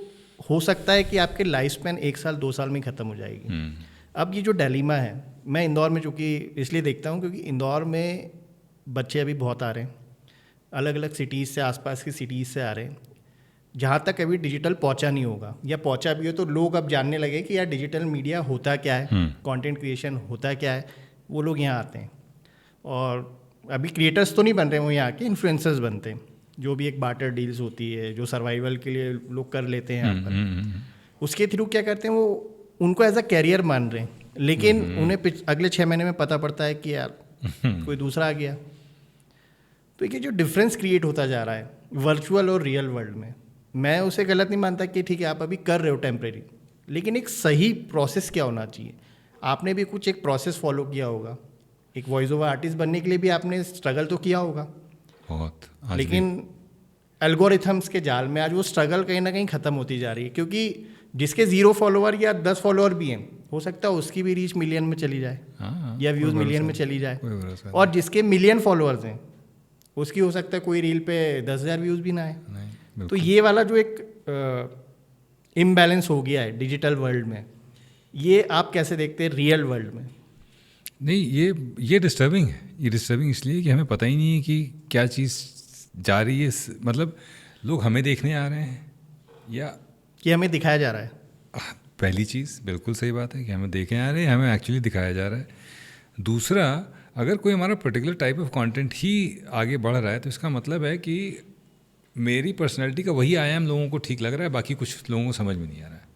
हो सकता है कि आपके लाइफ स्पैन 1 साल 2 साल में ख़त्म हो जाएगी। अब ये जो डिलेमा है, मैं इंदौर में चूँकि इसलिए देखता हूँ क्योंकि इंदौर में बच्चे अभी बहुत आ रहे हैं, अलग अलग सिटीज़ से, आसपास की सिटीज़ से आ रहे हैं, जहाँ तक अभी डिजिटल पहुँचा नहीं होगा, या पहुँचा भी हो तो लोग अब जानने लगे कि यार डिजिटल मीडिया होता क्या है, कंटेंट क्रिएशन होता क्या है, वो लोग यहाँ आते हैं। और अभी क्रिएटर्स तो नहीं बन रहे, वो यहाँ के इन्फ्लुएंसर्स बनते हैं, जो भी एक बार्टर डील्स होती है जो सर्वाइवल के लिए लोग कर लेते हैं यहाँ पर, उसके थ्रू क्या करते हैं वो उनको एज अ कैरियर मान रहे हैं, लेकिन उन्हें अगले 6 महीने में पता पड़ता है कि यार कोई दूसरा आ गया। तो ये जो डिफरेंस क्रिएट होता जा रहा है वर्चुअल और रियल वर्ल्ड में, मैं उसे गलत नहीं मानता कि ठीक है आप अभी कर रहे हो टेम्प्रेरी, लेकिन एक सही प्रोसेस क्या होना चाहिए। आपने भी कुछ एक प्रोसेस फॉलो किया होगा, एक वॉइस ओवर आर्टिस्ट बनने के लिए भी आपने स्ट्रगल तो किया होगा बहुत, आज लेकिन एल्गोरिथम्स के जाल में आज वो स्ट्रगल कहीं ना कहीं ख़त्म होती जा रही है, क्योंकि जिसके 0 फॉलोवर या 10 फॉलोवर भी हैं, हो सकता है उसकी भी रीच मिलियन में चली जाए या व्यूज़ मिलियन में चली जाए, और जिसके मिलियन फॉलोअर्स हैं उसकी हो सकता है कोई रील पे 10,000 व्यूज़ भी ना आए। तो ये वाला जो एक इम्बैलेंस हो गया है डिजिटल वर्ल्ड में, ये आप कैसे देखते हैं रियल वर्ल्ड में? नहीं, ये डिस्टर्बिंग है। ये डिस्टर्बिंग इसलिए कि हमें पता ही नहीं है कि क्या चीज़ जा रही है, मतलब लोग हमें देखने आ रहे हैं या कि हमें दिखाया जा रहा है। पहली चीज़ बिल्कुल सही बात है कि हमें देखे आ रहे हैं, हमें एक्चुअली दिखाया जा रहा है। दूसरा, अगर कोई हमारा पर्टिकुलर टाइप ऑफ कंटेंट ही आगे बढ़ रहा है तो इसका मतलब है कि मेरी पर्सनैलिटी का वही आयाम लोगों को ठीक लग रहा है, बाकी कुछ लोगों को समझ में नहीं आ रहा है।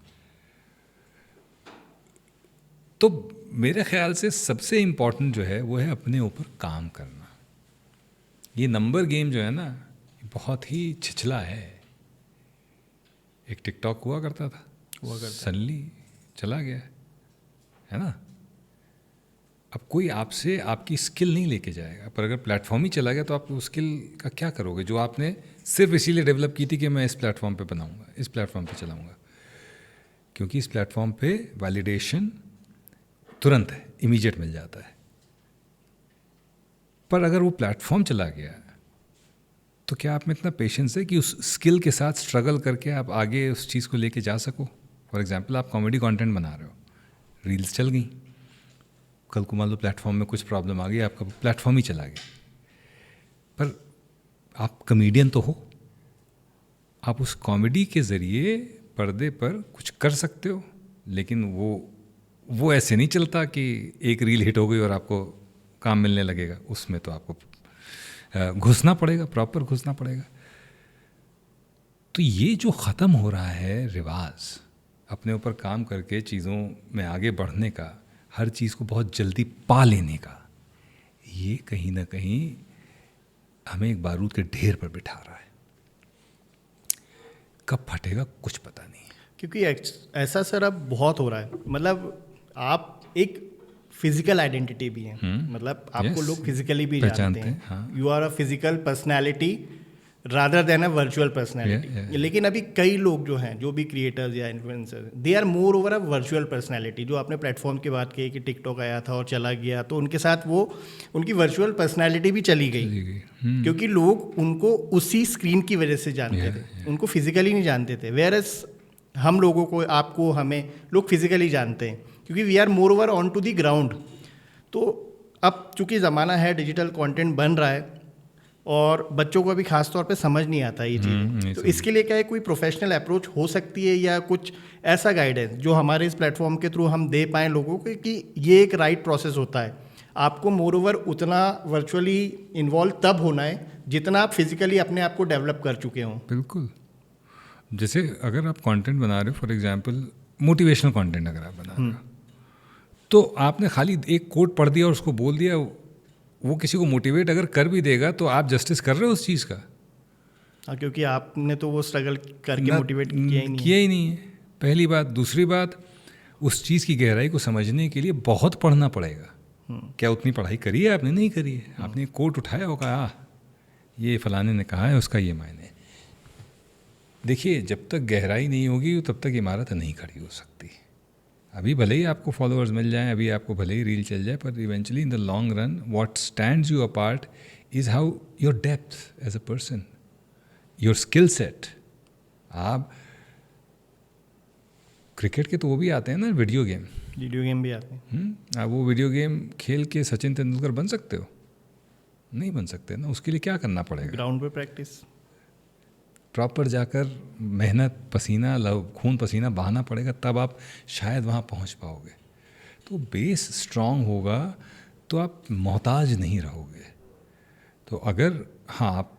तो मेरे ख्याल से सबसे इम्पॉर्टेंट जो है वो है अपने ऊपर काम करना। ये नंबर गेम जो है ना, बहुत ही छिछला है। एक टिकटॉक हुआ करता था, सडनली चला गया, है ना। अब कोई आपसे आपकी स्किल नहीं लेके जाएगा, पर अगर प्लेटफॉर्म ही चला गया तो आप उस स्किल का क्या करोगे जो आपने सिर्फ इसीलिए डेवलप की थी कि मैं इस प्लेटफॉर्म पे बनाऊंगा, इस प्लेटफॉर्म पे चलाऊंगा, क्योंकि इस प्लेटफॉर्म पे वैलिडेशन तुरंत है, इमीडिएट मिल जाता है। पर अगर वो प्लेटफॉर्म चला गया तो क्या आप में इतना पेशेंस है कि उस स्किल के साथ स्ट्रगल करके आप आगे उस चीज़ को लेके जा सको? फॉर एग्जांपल, आप कॉमेडी कंटेंट बना रहे हो, रील्स चल गई, कल को मान लो प्लेटफॉर्म में कुछ प्रॉब्लम आ गई, आपका प्लेटफॉर्म ही चला गया, पर आप कॉमेडियन तो हो, आप उस कॉमेडी के ज़रिए पर्दे पर कुछ कर सकते हो। लेकिन वो ऐसे नहीं चलता कि एक रील हिट हो गई और आपको काम मिलने लगेगा। उसमें तो आपको घुसना पड़ेगा, प्रॉपर घुसना पड़ेगा। तो ये जो ख़त्म हो रहा है रिवाज, अपने ऊपर काम करके चीज़ों में आगे बढ़ने का, हर चीज़ को बहुत जल्दी पा लेने का, ये कहीं ना कहीं हमें एक बारूद के ढेर पर बिठा रहा है। कब फटेगा कुछ पता नहीं, क्योंकि ऐसा सर अब बहुत हो रहा है। मतलब आप एक फिजिकल आइडेंटिटी भी है, मतलब आपको लोग फिजिकली भी जानते हैं। You are a physical personality rather than a virtual personality. लेकिन अभी कई लोग जो हैं, जो भी क्रिएटर्स या influencer, they are more over a virtual personality. जो आपने प्लेटफॉर्म की बात की कि टिकटॉक आया था और चला गया, तो उनके साथ वो उनकी वर्चुअल पर्सनैलिटी भी चली गई, क्योंकि लोग उनको उसी स्क्रीन की वजह से जानते थे, उनको फिजिकली नहीं जानते थे। वेयरएज हम लोगों को, आपको, हमें लोग फिजिकली जानते हैं, क्योंकि we are more over on to the ground. तो अब चूंकि ज़माना है, डिजिटल कंटेंट बन रहा है और बच्चों को अभी खास तौर पे समझ नहीं आता ये चीज़। तो इसके लिए क्या है, कोई प्रोफेशनल अप्रोच हो सकती है या कुछ ऐसा गाइडेंस जो हमारे इस प्लेटफॉर्म के थ्रू हम दे पाएँ लोगों को कि ये एक राइट प्रोसेस होता है। आपको मोर ओवर उतना वर्चुअली इन्वॉल्व तब होना है जितना आप फिजिकली अपने आप को डेवलप कर चुके हों। बिल्कुल। जैसे अगर आप कंटेंट बना रहे हो, फॉर एग्जांपल मोटिवेशनल कंटेंट अगर आप बना रहे हो, तो आपने खाली एक कोट पढ़ दिया और उसको बोल दिया, वो किसी को मोटिवेट अगर कर भी देगा तो आप जस्टिस कर रहे हो उस चीज़ का? हाँ, क्योंकि आपने तो वो स्ट्रगल करके मोटिवेट किया ही नहीं है, पहली बात। दूसरी बात, उस चीज़ की गहराई को समझने के लिए बहुत पढ़ना पड़ेगा। क्या उतनी पढ़ाई करी है आपने? नहीं करी है। आपने एक कोट उठाया होगा, ये फलाने ने कहा है, उसका ये मायने। देखिए, जब तक गहराई नहीं होगी तब तक इमारत नहीं खड़ी हो सकती। अभी भले ही आपको फॉलोअर्स मिल जाएं, अभी आपको भले ही रील चल जाए, पर eventually in the long run what stands you apart is how your depth as a person, your skill set. आप क्रिकेट के तो वो भी आते हैं ना, वीडियो गेम भी आते हैं। आप वो वीडियो गेम खेल के सचिन तेंदुलकर बन सकते हो? नहीं बन सकते ना। उसके लिए क्या करना पड़ेगा? ग्राउंड पे प्रैक्टिस, प्रॉपर जाकर मेहनत, पसीना, खून पसीना बहाना पड़ेगा, तब आप शायद वहाँ पहुँच पाओगे। तो बेस स्ट्रांग होगा तो आप मोहताज नहीं रहोगे। तो अगर हाँ, आप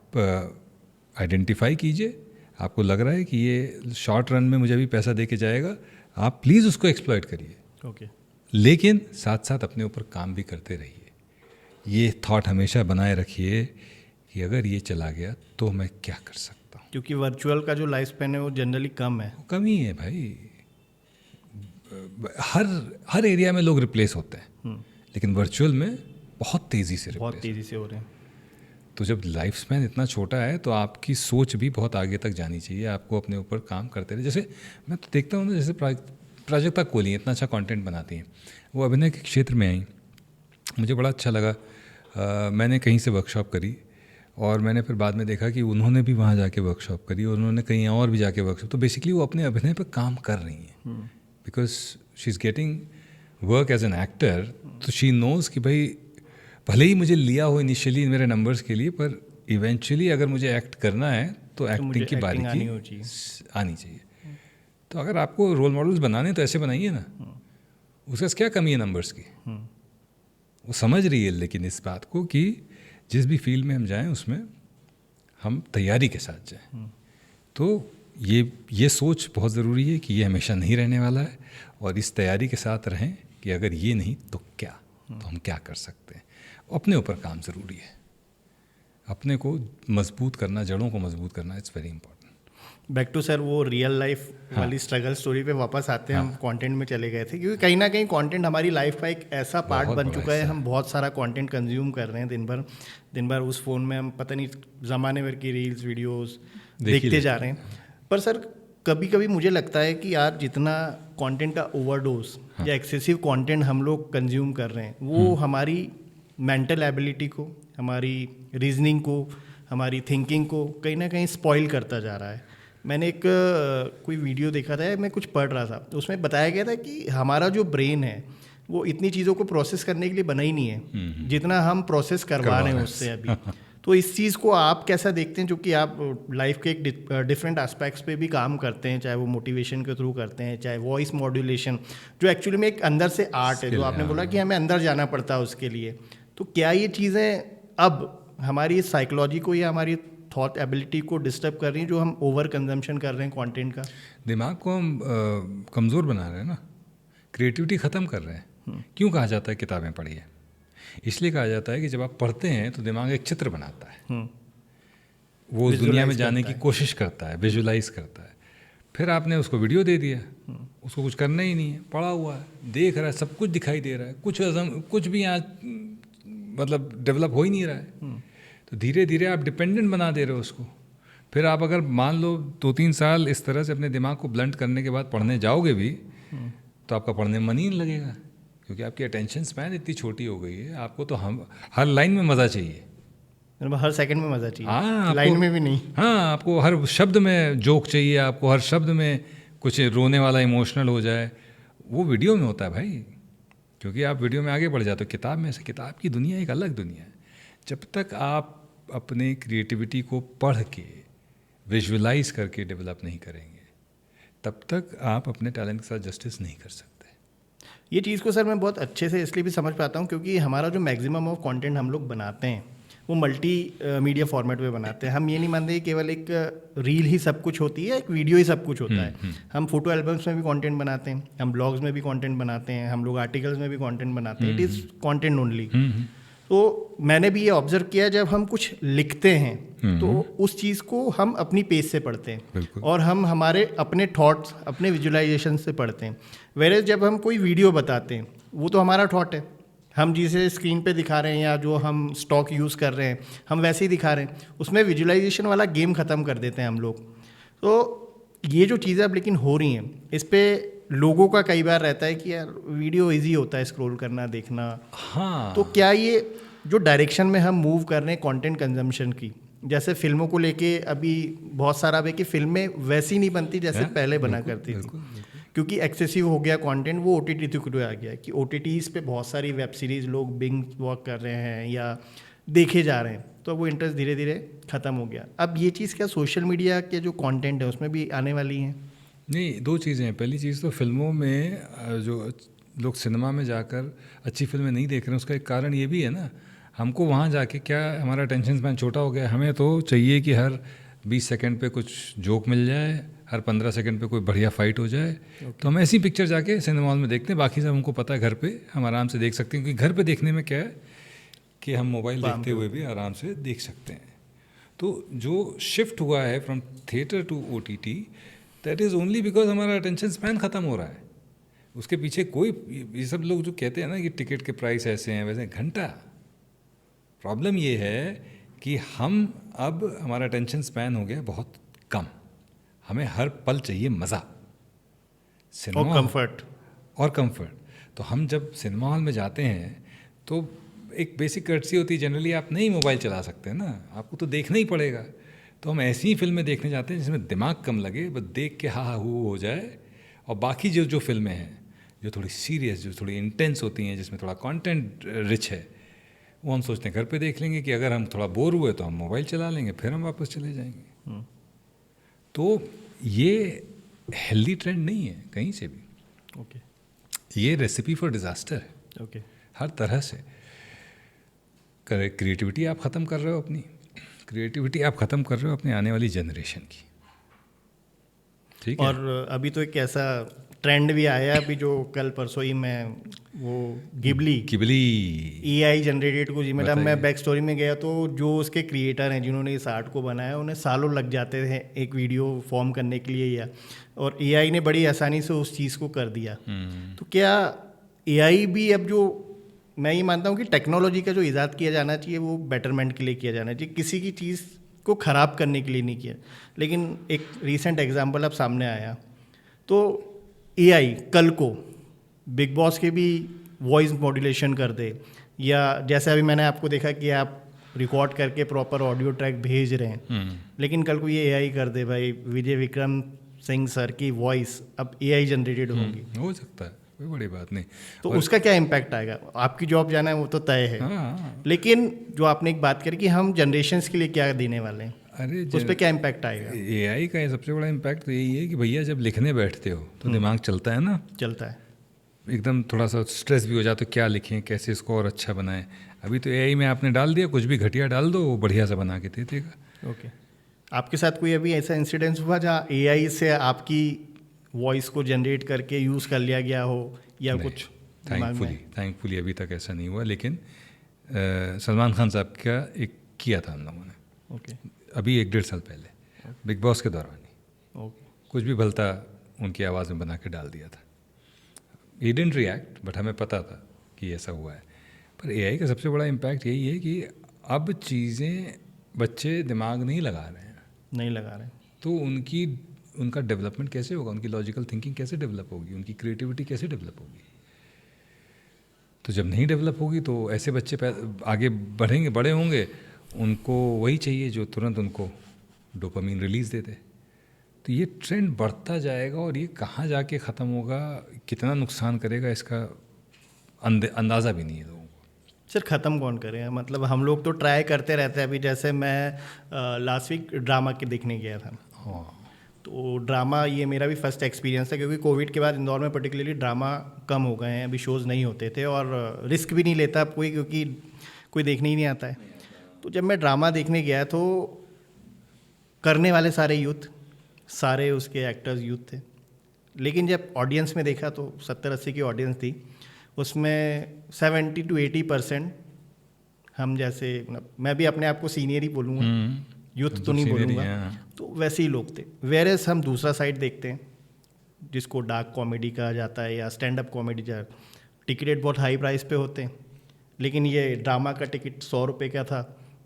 आइडेंटिफाई कीजिए, आपको लग रहा है कि ये शॉर्ट रन में मुझे अभी पैसा दे के जाएगा, आप प्लीज़ उसको एक्सप्लॉइट करिए। ओके। लेकिन साथ साथ अपने ऊपर काम भी करते रहिए। ये थॉट हमेशा बनाए रखिए कि अगर ये चला गया तो मैं क्या कर सकता हूँ। क्योंकि वर्चुअल का जो लाइफ स्पैन है वो जनरली कम है। कम ही है भाई, हर एरिया में लोग रिप्लेस होते हैं, लेकिन वर्चुअल में बहुत तेज़ी से बहुत रिप्लेस। तेज़ी से हो रहे हैं। तो जब लाइफ स्पैन इतना छोटा है तो आपकी सोच भी बहुत आगे तक जानी चाहिए, आपको अपने ऊपर काम करते रहे। जैसे मैं तो देखता हूँ ना, जैसे प्राजक्ता कोहली इतना अच्छा कंटेंट बनाती हैं, वो अभिनय के क्षेत्र में आई, मुझे बड़ा अच्छा लगा। मैंने कहीं से वर्कशॉप करी और मैंने फिर बाद में देखा कि उन्होंने भी वहाँ जाके वर्कशॉप करी और उन्होंने कहीं और भी जाके वर्कशॉप, तो बेसिकली वो अपने अभिनय पर काम कर रही हैं because she is getting work as an actor. तो शी नोज़ कि भाई भले ही मुझे लिया हो इनिशियली मेरे नंबर्स के लिए, पर इवेंचुअली अगर मुझे एक्ट करना है तो एक्टिंग की बारीकी आनी चाहिए। तो अगर आपको रोल मॉडल्स बनाने तो ऐसे बनाइए ना, उसका क्या कमी है नंबर्स की। वो समझ रही है लेकिन इस बात को कि जिस भी फील्ड में हम जाएं उसमें हम तैयारी के साथ जाएं। तो ये सोच बहुत ज़रूरी है कि ये हमेशा नहीं रहने वाला है, और इस तैयारी के साथ रहें कि अगर ये नहीं तो क्या, तो हम क्या कर सकते हैं। अपने ऊपर काम ज़रूरी है, अपने को मजबूत करना, जड़ों को मजबूत करना, it's very important. Back to sir वो रियल लाइफ वाली स्ट्रगल स्टोरी पे वापस आते हैं। हम कंटेंट में चले गए थे क्योंकि कहीं ना कहीं कंटेंट हमारी लाइफ का एक ऐसा पार्ट बन चुका है। हम बहुत सारा कंटेंट कंज्यूम कर रहे हैं दिन भर उस फ़ोन में हम पता नहीं ज़माने भर की रील्स वीडियोस देखते जा रहे हैं। पर सर कभी कभी मुझे लगता है कि यार जितना कंटेंट का ओवरडोज या एक्सेसिव कंटेंट हम लोग कंज्यूम कर रहे हैं वो हमारी मेंटल एबिलिटी को, हमारी रीजनिंग को, हमारी थिंकिंग को कहीं ना कहीं स्पॉइल करता जा रहा है। मैंने एक कोई वीडियो देखा था, मैं कुछ पढ़ रहा था, तो उसमें बताया गया था कि हमारा जो ब्रेन है वो इतनी चीज़ों को प्रोसेस करने के लिए बना ही नहीं है जितना हम प्रोसेस करवा रहे हैं उससे अभी। तो इस चीज़ को आप कैसा देखते हैं, जो कि आप लाइफ के एक डिफरेंट एस्पेक्ट्स पे भी काम करते हैं, चाहे वो मोटिवेशन के थ्रू करते हैं, चाहे वॉइस मॉड्यूलेशन जो एक्चुअली में एक अंदर से आर्ट है, जो आपने बोला कि हमें अंदर जाना पड़ता है उसके लिए। तो क्या ये चीज़ें अब हमारी साइकोलॉजी को या हमारी थॉट एबिलिटी को डिस्टर्ब कर रही हैं, जो हम ओवर कंजम्पशन कर रहे हैं कंटेंट का? दिमाग को हम कमज़ोर बना रहे हैं ना, क्रिएटिविटी ख़त्म कर रहे हैं। क्यों कहा जाता है किताबें पढ़िए? इसलिए कहा जाता है कि जब आप पढ़ते हैं तो दिमाग एक चित्र बनाता है, वो उस दुनिया में जाने की कोशिश करता है, विजुलाइज करता है। फिर आपने उसको वीडियो दे दिया, उसको कुछ करना ही नहीं है, पड़ा हुआ है, देख रहा है, सब कुछ दिखाई दे रहा है, कुछ भी यहाँ मतलब डेवलप हो ही नहीं रहा है। तो धीरे धीरे आप डिपेंडेंट बना दे रहे हो उसको। फिर आप अगर मान लो 2-3 साल इस तरह से अपने दिमाग को ब्लंट करने के बाद पढ़ने जाओगे भी तो आपका पढ़ने में मन ही नहीं लगेगा, क्योंकि आपकी अटेंशन स्पैन इतनी छोटी हो गई है। आपको तो हम हर लाइन में मज़ा चाहिए, हर सेकंड में मज़ा चाहिए। हाँ, लाइन में भी नहीं। हाँ, आपको हर शब्द में जोक चाहिए, आपको हर शब्द में कुछ रोने वाला इमोशनल हो जाए। वो वीडियो में होता है भाई, क्योंकि आप वीडियो में आगे बढ़ जाते हो। किताब में से किताब की दुनिया एक अलग दुनिया है। जब तक आप अपने क्रिएटिविटी को पढ़ के विजुअलाइज करके डेवलप नहीं करेंगे, तब तक आप अपने टैलेंट के साथ जस्टिस नहीं कर सकते। ये चीज़ को सर मैं बहुत अच्छे से इसलिए भी समझ पाता हूँ क्योंकि हमारा जो मैक्सिमम ऑफ कंटेंट हम लोग बनाते हैं वो मल्टी मीडिया फॉर्मेट में बनाते हैं। हम ये नहीं मानते कि केवल एक रील ही सब कुछ होती है, एक वीडियो ही सब कुछ होता है। हम फोटो एल्बम्स में भी कंटेंट बनाते हैं, हम ब्लॉग्स में भी कंटेंट बनाते हैं, हम लोग आर्टिकल्स में भी कंटेंट बनाते हैं। It is content only. तो मैंने भी ये ऑब्जर्व किया, जब हम कुछ लिखते हैं तो उस चीज़ को हम अपनी पेज से पढ़ते हैं और हम हमारे अपने थॉट्स, अपने विजुअलाइजेशन से पढ़ते हैं। वेरेज जब हम कोई वीडियो बताते हैं वो तो हमारा थॉट है, हम जिसे स्क्रीन पे दिखा रहे हैं या जो हम स्टॉक यूज़ कर रहे हैं हम वैसे ही दिखा रहे हैं। उसमें विजुअलाइजेशन वाला गेम ख़त्म कर देते हैं हम लोग। तो ये जो चीज़ें अब लेकिन हो रही हैं, इस पर लोगों का कई बार रहता है कि यार वीडियो इजी होता है स्क्रॉल करना, देखना। हाँ, तो क्या ये जो डायरेक्शन में हम मूव कर रहे हैं कंटेंट कंजम्पशन की, जैसे फिल्मों को लेके अभी बहुत सारा है कि फिल्में वैसी नहीं बनती जैसे पहले बना करती थी, क्योंकि एक्सेसिव हो गया कंटेंट। वो OTT थ्रू आ गया कि OTTs पे बहुत सारी वेब सीरीज़ लोग बिंग वॉक कर रहे हैं या देखे जा रहे हैं, तो वो इंटरेस्ट धीरे धीरे ख़त्म हो गया। अब ये चीज़ क्या सोशल मीडिया के जो कंटेंट है उसमें भी आने वाली हैं? नहीं, दो चीज़ें हैं। पहली चीज़ तो फिल्मों में जो लोग सिनेमा में जाकर अच्छी फिल्में नहीं देख रहे हैं, उसका एक कारण ये भी है ना, हमको वहाँ जाके क्या हमारा अटेंशन स्पैन छोटा हो गया। हमें तो चाहिए कि हर 20 सेकंड पे कुछ जोक मिल जाए, हर 15 सेकंड पे कोई बढ़िया फाइट हो जाए, तो हम ऐसी पिक्चर जाके सिनेमा हॉल में देखते हैं। बाकी सब हमको पता है घर पे हम आराम से देख सकते हैं, क्योंकि घर पे देखने में क्या है कि हम मोबाइल देखते हुए भी आराम से देख सकते हैं। तो जो शिफ्ट हुआ है from theatre to OTT, that is only because हमारा अटेंशन स्पैन ख़त्म हो रहा है। उसके पीछे कोई, ये सब लोग जो कहते हैं ना कि टिकट के प्राइस ऐसे हैं वैसे, घंटा। प्रॉब्लम ये है कि हम अब हमारा अटेंशन स्पैन हो गया बहुत कम, हमें हर पल चाहिए मज़ा, और कंफर्ट। और कंफर्ट। तो हम जब सिनेमा हॉल में जाते हैं तो एक बेसिक कर्टसी होती है, जनरली आप नहीं मोबाइल चला सकते हैं ना, आपको तो देखना ही पड़ेगा। तो हम ऐसी ही फिल्में देखने जाते हैं जिसमें दिमाग कम लगे, बस देख के हा हू हो जाए। और बाकी जो फिल्में हैं जो थोड़ी सीरियस, जो थोड़ी इंटेंस होती हैं, जिसमें थोड़ा कंटेंट रिच है, वो हम सोचते हैं घर पे देख लेंगे, कि अगर हम थोड़ा बोर हुए तो हम मोबाइल चला लेंगे, फिर हम वापस चले जाएंगे। तो ये हेल्दी ट्रेंड नहीं है कहीं से भी। ओके। ये रेसिपी फॉर डिज़ास्टर है। ओके। हर तरह से क्रिएटिविटी आप ख़त्म कर रहे हो, अपनी क्रिएटिविटी आप ख़त्म कर रहे हो अपने आने वाली जनरेशन की। ठीक है। और अभी तो एक ऐसा ट्रेंड भी आया अभी, जो कल परसों ही मैं वो गिबली AI जनरेटेड कुछ, मतलब मैं बैक स्टोरी में गया तो जो उसके क्रिएटर हैं जिन्होंने इस आर्ट को बनाया, उन्हें सालों लग जाते थे एक वीडियो फॉर्म करने के लिए, या और AI ने बड़ी आसानी से उस चीज़ को कर दिया। तो क्या AI भी अब, जो मैं ये मानता हूँ कि टेक्नोलॉजी का जो ईजाद किया जाना चाहिए वो बेटरमेंट के लिए किया जाना चाहिए, किसी की चीज़ को ख़राब करने के लिए नहीं किया। लेकिन एक रीसेंट एग्जांपल अब सामने आया, तो AI कल को बिग बॉस के भी वॉइस मॉड्यूलेशन कर दे, या जैसे अभी मैंने आपको देखा कि आप रिकॉर्ड करके प्रॉपर ऑडियो ट्रैक भेज रहे हैं, लेकिन कल को ये AI कर दे, भाई विजय विक्रम सिंह सर की वॉइस अब AI जनरेटेड होगी। हो सकता है, कोई बड़ी बात नहीं। तो उसका क्या इम्पैक्ट आएगा? आपकी जॉब जाना है वो तो तय है। हाँ। लेकिन जो आपने एक बात करी कि हम जनरेशन्स के लिए क्या देने वाले हैं, अरे उस पर क्या इम्पैक्ट आएगा? AI का सबसे बड़ा इम्पैक्ट तो यही है कि भैया जब लिखने बैठते हो तो दिमाग चलता है ना, चलता है एकदम थोड़ा सा स्ट्रेस भी हो जाता है, क्या लिखें, कैसे इसको और अच्छा बनाएं। अभी तो AI में आपने डाल दिया, कुछ भी घटिया डाल दो, वो बढ़िया सा बना के दे देगा। ओके। आपके साथ कोई अभी ऐसा इंसिडेंस हुआ जहाँ AI से आपकी वॉइस को जनरेट करके यूज़ कर लिया गया हो, या कुछ दिमाग में? थैंकफुली अभी तक ऐसा नहीं हुआ, लेकिन सलमान खान साहब का एक किया था हम लोगों ने। ओके। अभी 1-1.5 साल पहले बिग बॉस के दौरान ही ओके। कुछ भी भलता उनकी आवाज़ में बना के डाल दिया था। ही डिडंट रिएक्ट, बट हमें पता था कि ऐसा हुआ है। पर AI का सबसे बड़ा इम्पैक्ट यही है कि अब चीज़ें बच्चे दिमाग नहीं लगा रहे हैं, नहीं लगा रहे, तो उनका डेवलपमेंट कैसे होगा, उनकी लॉजिकल थिंकिंग कैसे डेवलप होगी, उनकी क्रिएटिविटी कैसे डेवलप होगी? तो जब नहीं डेवलप होगी तो ऐसे बच्चे आगे बढ़ेंगे, बड़े होंगे, उनको वही चाहिए जो तुरंत उनको डोपामीन रिलीज़ दे दे। तो ये ट्रेंड बढ़ता जाएगा, और ये कहाँ जाके ख़त्म होगा, कितना नुकसान करेगा, इसका अंदाज़ा भी नहीं है लोगों को। सर ख़त्म कौन करेगा? मतलब हम लोग तो ट्राई करते रहते हैं। अभी जैसे मैं लास्ट वीक ड्रामा के देखने गया था। हाँ। तो ड्रामा ये मेरा भी फर्स्ट एक्सपीरियंस था, क्योंकि कोविड के बाद इंदौर में पर्टिकुलरली ड्रामा कम हो गए हैं, अभी शोज़ नहीं होते थे, और रिस्क भी नहीं लेता अब कोई, क्योंकि कोई देखने ही नहीं आता है। तो जब मैं ड्रामा देखने गया तो करने वाले सारे यूथ, सारे उसके एक्टर्स यूथ थे, लेकिन जब ऑडियंस में देखा तो 70-80 की ऑडियंस थी, उसमें 70 to 80% हम जैसे, मैं भी अपने आप को सीनियर ही बोलूँगा, यूथ तो नहीं बोलूँगा, तो वैसे ही लोग थे। वेरेस हम दूसरा साइड देखते हैं जिसको डार्क कॉमेडी कहा जाता है, या स्टैंड अप कॉमेडी, जहाँ टिकट बहुत हाई प्राइस पे होते हैं, लेकिन ये ड्रामा का टिकट 100 रुपये का था,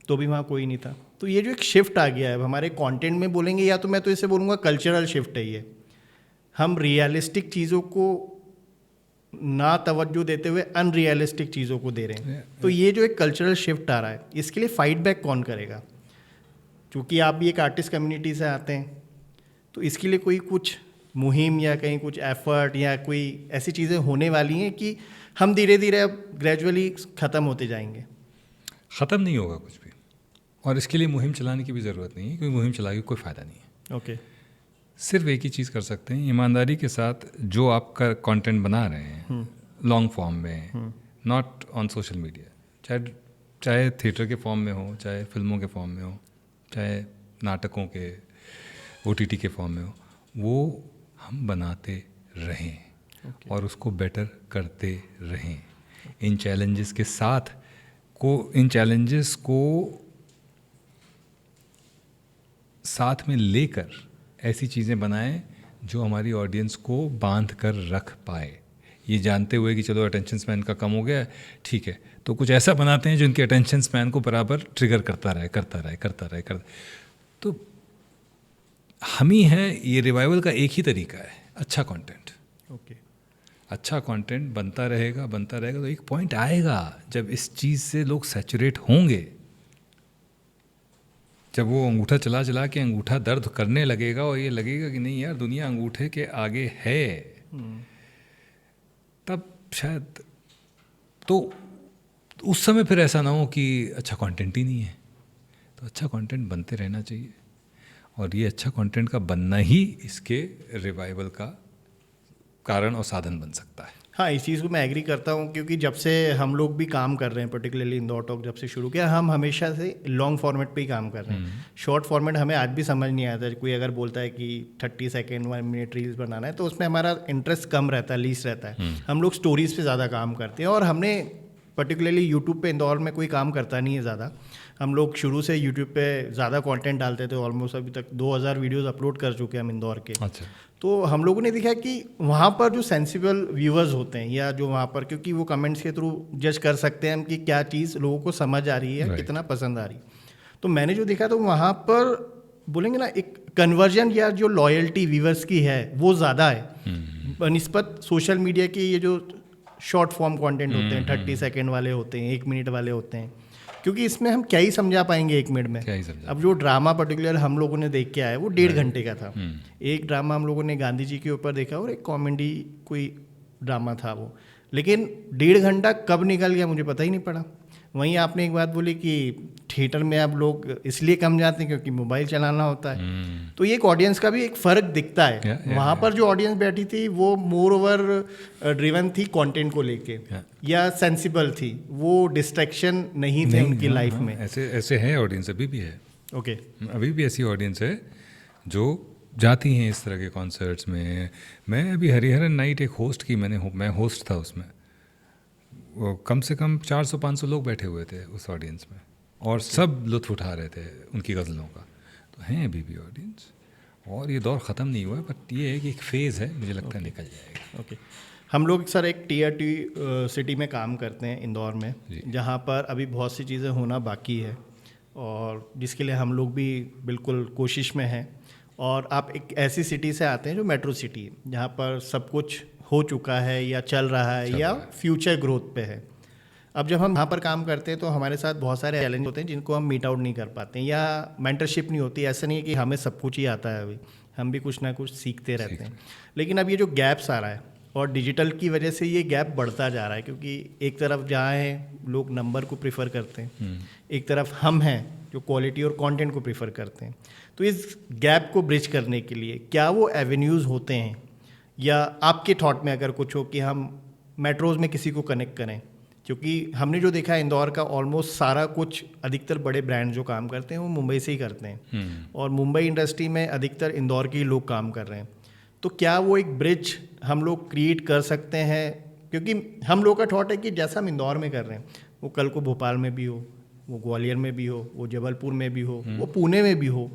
तो भी वहाँ कोई नहीं था। तो ये जो एक शिफ्ट आ गया है हमारे कंटेंट में, बोलेंगे या तो मैं तो इसे बोलूँगा कल्चरल शिफ्ट है ये। हम रियलिस्टिक चीज़ों को ना तवज्जो देते हुए अनरियलिस्टिक चीज़ों को दे रहे हैं। तो ये जो एक कल्चरल शिफ्ट आ रहा है, इसके लिए फाइट बैक कौन करेगा? क्योंकि आप भी एक आर्टिस्ट कम्युनिटी से आते हैं, तो इसके लिए कोई कुछ मुहिम या कहीं कुछ एफर्ट या कोई ऐसी चीज़ें होने वाली हैं कि हम धीरे धीरे अब ग्रेजुअली ख़त्म होते जाएंगे? ख़त्म नहीं होगा कुछ भी, और इसके लिए मुहिम चलाने की भी ज़रूरत नहीं है, क्योंकि मुहिम चला के कोई फ़ायदा नहीं है। ओके। सिर्फ एक ही चीज़ कर सकते हैं, ईमानदारी के साथ जो आपका कंटेंट बना रहे हैं लॉन्ग फॉर्म में, नॉट ऑन सोशल मीडिया, चाहे थिएटर के फॉर्म में हो, चाहे फिल्मों के फॉर्म में हो, चाहे नाटकों के OTT के फॉर्म में हो, वो हम बनाते रहें और उसको बेटर करते रहें। इन चैलेंजेस के साथ इन चैलेंजेस को साथ में लेकर ऐसी चीज़ें बनाएं जो हमारी ऑडियंस को बांध कर रख पाए, ये जानते हुए कि चलो अटेंशन स्पैन का कम हो गया है, ठीक है, तो कुछ ऐसा बनाते हैं जो इनके अटेंशन स्पैन को बराबर ट्रिगर करता रहे। तो हम ही हैं, ये रिवाइवल का एक ही तरीका है, अच्छा कंटेंट। ओके, अच्छा कंटेंट बनता रहेगा तो एक पॉइंट आएगा जब इस चीज़ से लोग सैचुरेट होंगे, जब वो अंगूठा चला के अंगूठा दर्द करने लगेगा और ये लगेगा कि नहीं यार दुनिया अंगूठे के आगे है, तब शायद तो उस समय फिर ऐसा ना हो कि अच्छा कंटेंट ही नहीं है। तो अच्छा कंटेंट बनते रहना चाहिए और ये अच्छा कंटेंट का बनना ही इसके रिवाइवल का कारण और साधन बन सकता है। हाँ, इस चीज़ को मैं एग्री करता हूँ, क्योंकि जब से हम लोग भी काम कर रहे हैं, पर्टिकुलरली इंदौर टॉक जब से शुरू किया, हम हमेशा से लॉन्ग फॉर्मेट पे ही काम कर रहे हैं। शॉर्ट फॉर्मेट हमें आज भी समझ नहीं आता। कोई अगर बोलता है कि 30 सेकेंड 1 मिनट रील्स बनाना है, तो उसमें हमारा इंटरेस्ट कम रहता है, लीस्ट रहता है। हम लोग स्टोरीज़ पे ज़्यादा काम करते हैं और हमने पर्टिकुलरली यूट्यूब पे इंदौर में कोई काम करता नहीं है ज़्यादा। हम लोग शुरू से यूट्यूब पे ज़्यादा कंटेंट डालते थे, ऑलमोस्ट अभी तक 2000 वीडियोस अपलोड कर चुके हैं हम इंदौर के। अच्छा। तो हम लोगों ने देखा कि वहाँ पर जो सेंसिबल व्यूअर्स होते हैं, या जो वहाँ पर, क्योंकि वो कमेंट्स के थ्रू जज कर सकते हैं हम कि क्या चीज़ लोगों को समझ आ रही है, कितना पसंद आ रही। तो मैंने जो देखा, तो वहाँ पर बोलेंगे ना, एक कन्वर्जन या जो लॉयल्टी व्यूअर्स की है वो ज़्यादा है बनिस्बत सोशल मीडिया के ये जो शॉर्ट फॉर्म कंटेंट होते हैं, 30 सेकेंड वाले होते हैं, 1 मिनट वाले होते हैं। क्योंकि इसमें हम क्या ही समझा पाएंगे 1 मिनट में। अब जो ड्रामा पर्टिकुलर हम लोगों ने देख के आए, वो 1.5 घंटे का था। एक ड्रामा हम लोगों ने गांधी जी के ऊपर देखा और एक कॉमेडी कोई ड्रामा था वो, लेकिन 1.5 घंटा कब निकल गया मुझे पता ही नहीं पड़ा। वहीं आपने एक बात बोली कि थिएटर में अब लोग इसलिए कम जाते हैं क्योंकि मोबाइल चलाना होता है। तो ये एक ऑडियंस का भी एक फ़र्क दिखता है। वहाँ पर जो ऑडियंस बैठी थी वो मोर ओवर ड्रिवन थी कंटेंट को लेके, या सेंसिबल थी, वो डिस्ट्रैक्शन नहीं थे उनकी लाइफ में। ऐसे है ऑडियंस, अभी भी है। ओके, अभी भी ऐसी ऑडियंस है जो जाती हैं इस तरह के कॉन्सर्ट्स में। मैं अभी हरिहरन नाइट एक होस्ट की, मैं होस्ट था उसमें, वो कम से कम 400-500 लोग बैठे हुए थे उस ऑडियंस में और सब लुत्फ़ उठा रहे थे उनकी गज़लों का। तो हैं अभी भी ऑडियंस, और ये दौर ख़त्म नहीं हुआ है, बट ये है कि एक फ़ेज़ है, मुझे लगता है निकल जाएगा। ओके, हम लोग सर एक टियर 2 सिटी में काम करते हैं इंदौर में, जहाँ पर अभी बहुत सी चीज़ें होना बाकी है और जिसके लिए हम लोग भी बिल्कुल कोशिश में हैं। और आप एक ऐसी सिटी से आते हैं जो मेट्रो सिटी है, जहाँ पर सब कुछ हो चुका है या चल रहा है या फ्यूचर ग्रोथ पे है। अब जब हम यहाँ पर काम करते हैं तो हमारे साथ बहुत सारे चैलेंज होते हैं जिनको हम मीट आउट नहीं कर पाते हैं, या मेंटरशिप नहीं होती। ऐसा नहीं है कि हमें सब कुछ ही आता है, अभी हम भी कुछ ना कुछ सीखते रहते हैं। लेकिन अब ये जो गैप्स आ रहा है और डिजिटल की वजह से ये गैप बढ़ता जा रहा है, क्योंकि एक तरफ जहाँ हैं लोग नंबर को प्रीफर करते हैं, एक तरफ हम हैं जो क्वालिटी और कंटेंट को प्रीफर करते हैं। तो इस गैप को ब्रिज करने के लिए क्या वो एवेन्यूज़ होते हैं, या आपके थॉट में अगर कुछ हो कि हम मेट्रोज़ में किसी को कनेक्ट करें? क्योंकि हमने जो देखा है इंदौर का ऑलमोस्ट सारा कुछ, अधिकतर बड़े ब्रांड जो काम करते हैं वो मुंबई से ही करते हैं, और मुंबई इंडस्ट्री में अधिकतर इंदौर के ही लोग काम कर रहे हैं। तो क्या वो एक ब्रिज हम लोग क्रिएट कर सकते हैं? क्योंकि हम लोग का थॉट है कि जैसा हम इंदौर में कर रहे हैं वो कल को भोपाल में भी हो, वो ग्वालियर में भी हो, वो जबलपुर में भी हो, वो पुणे में भी हो,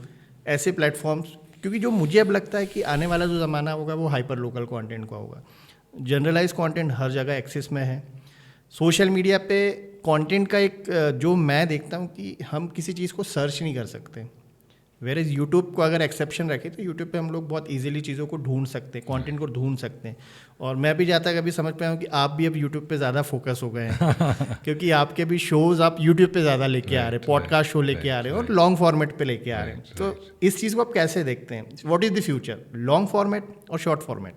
ऐसे प्लेटफॉर्म्स। क्योंकि जो मुझे अब लगता है कि आने वाला जो ज़माना होगा वो हाइपर लोकल कंटेंट का होगा। जनरलाइज कंटेंट हर जगह एक्सेस में है। सोशल मीडिया पे कंटेंट का एक जो मैं देखता हूँ कि हम किसी चीज़ को सर्च नहीं कर सकते, वेयर इज़ यूट्यूब को अगर एक्सेप्शन रखें तो यूट्यूब पे हम लोग बहुत इजीली चीज़ों को ढूंढ सकते हैं, कंटेंट को ढूंढ सकते हैं। और मैं भी जाता कभी समझ पाया हूँ कि आप भी अब यूट्यूब पे ज़्यादा फोकस हो गए हैं क्योंकि आपके भी शोज़ आप यूट्यूब पे ज़्यादा लेके आ रहे हैं, पॉडकास्ट शो लेके आ रहे हैं और लॉन्ग फॉर्मेट पे लेके आ रहे हैं। तो इस चीज़ को आप कैसे देखते हैं? What is the future, long format और शॉर्ट फॉर्मेट?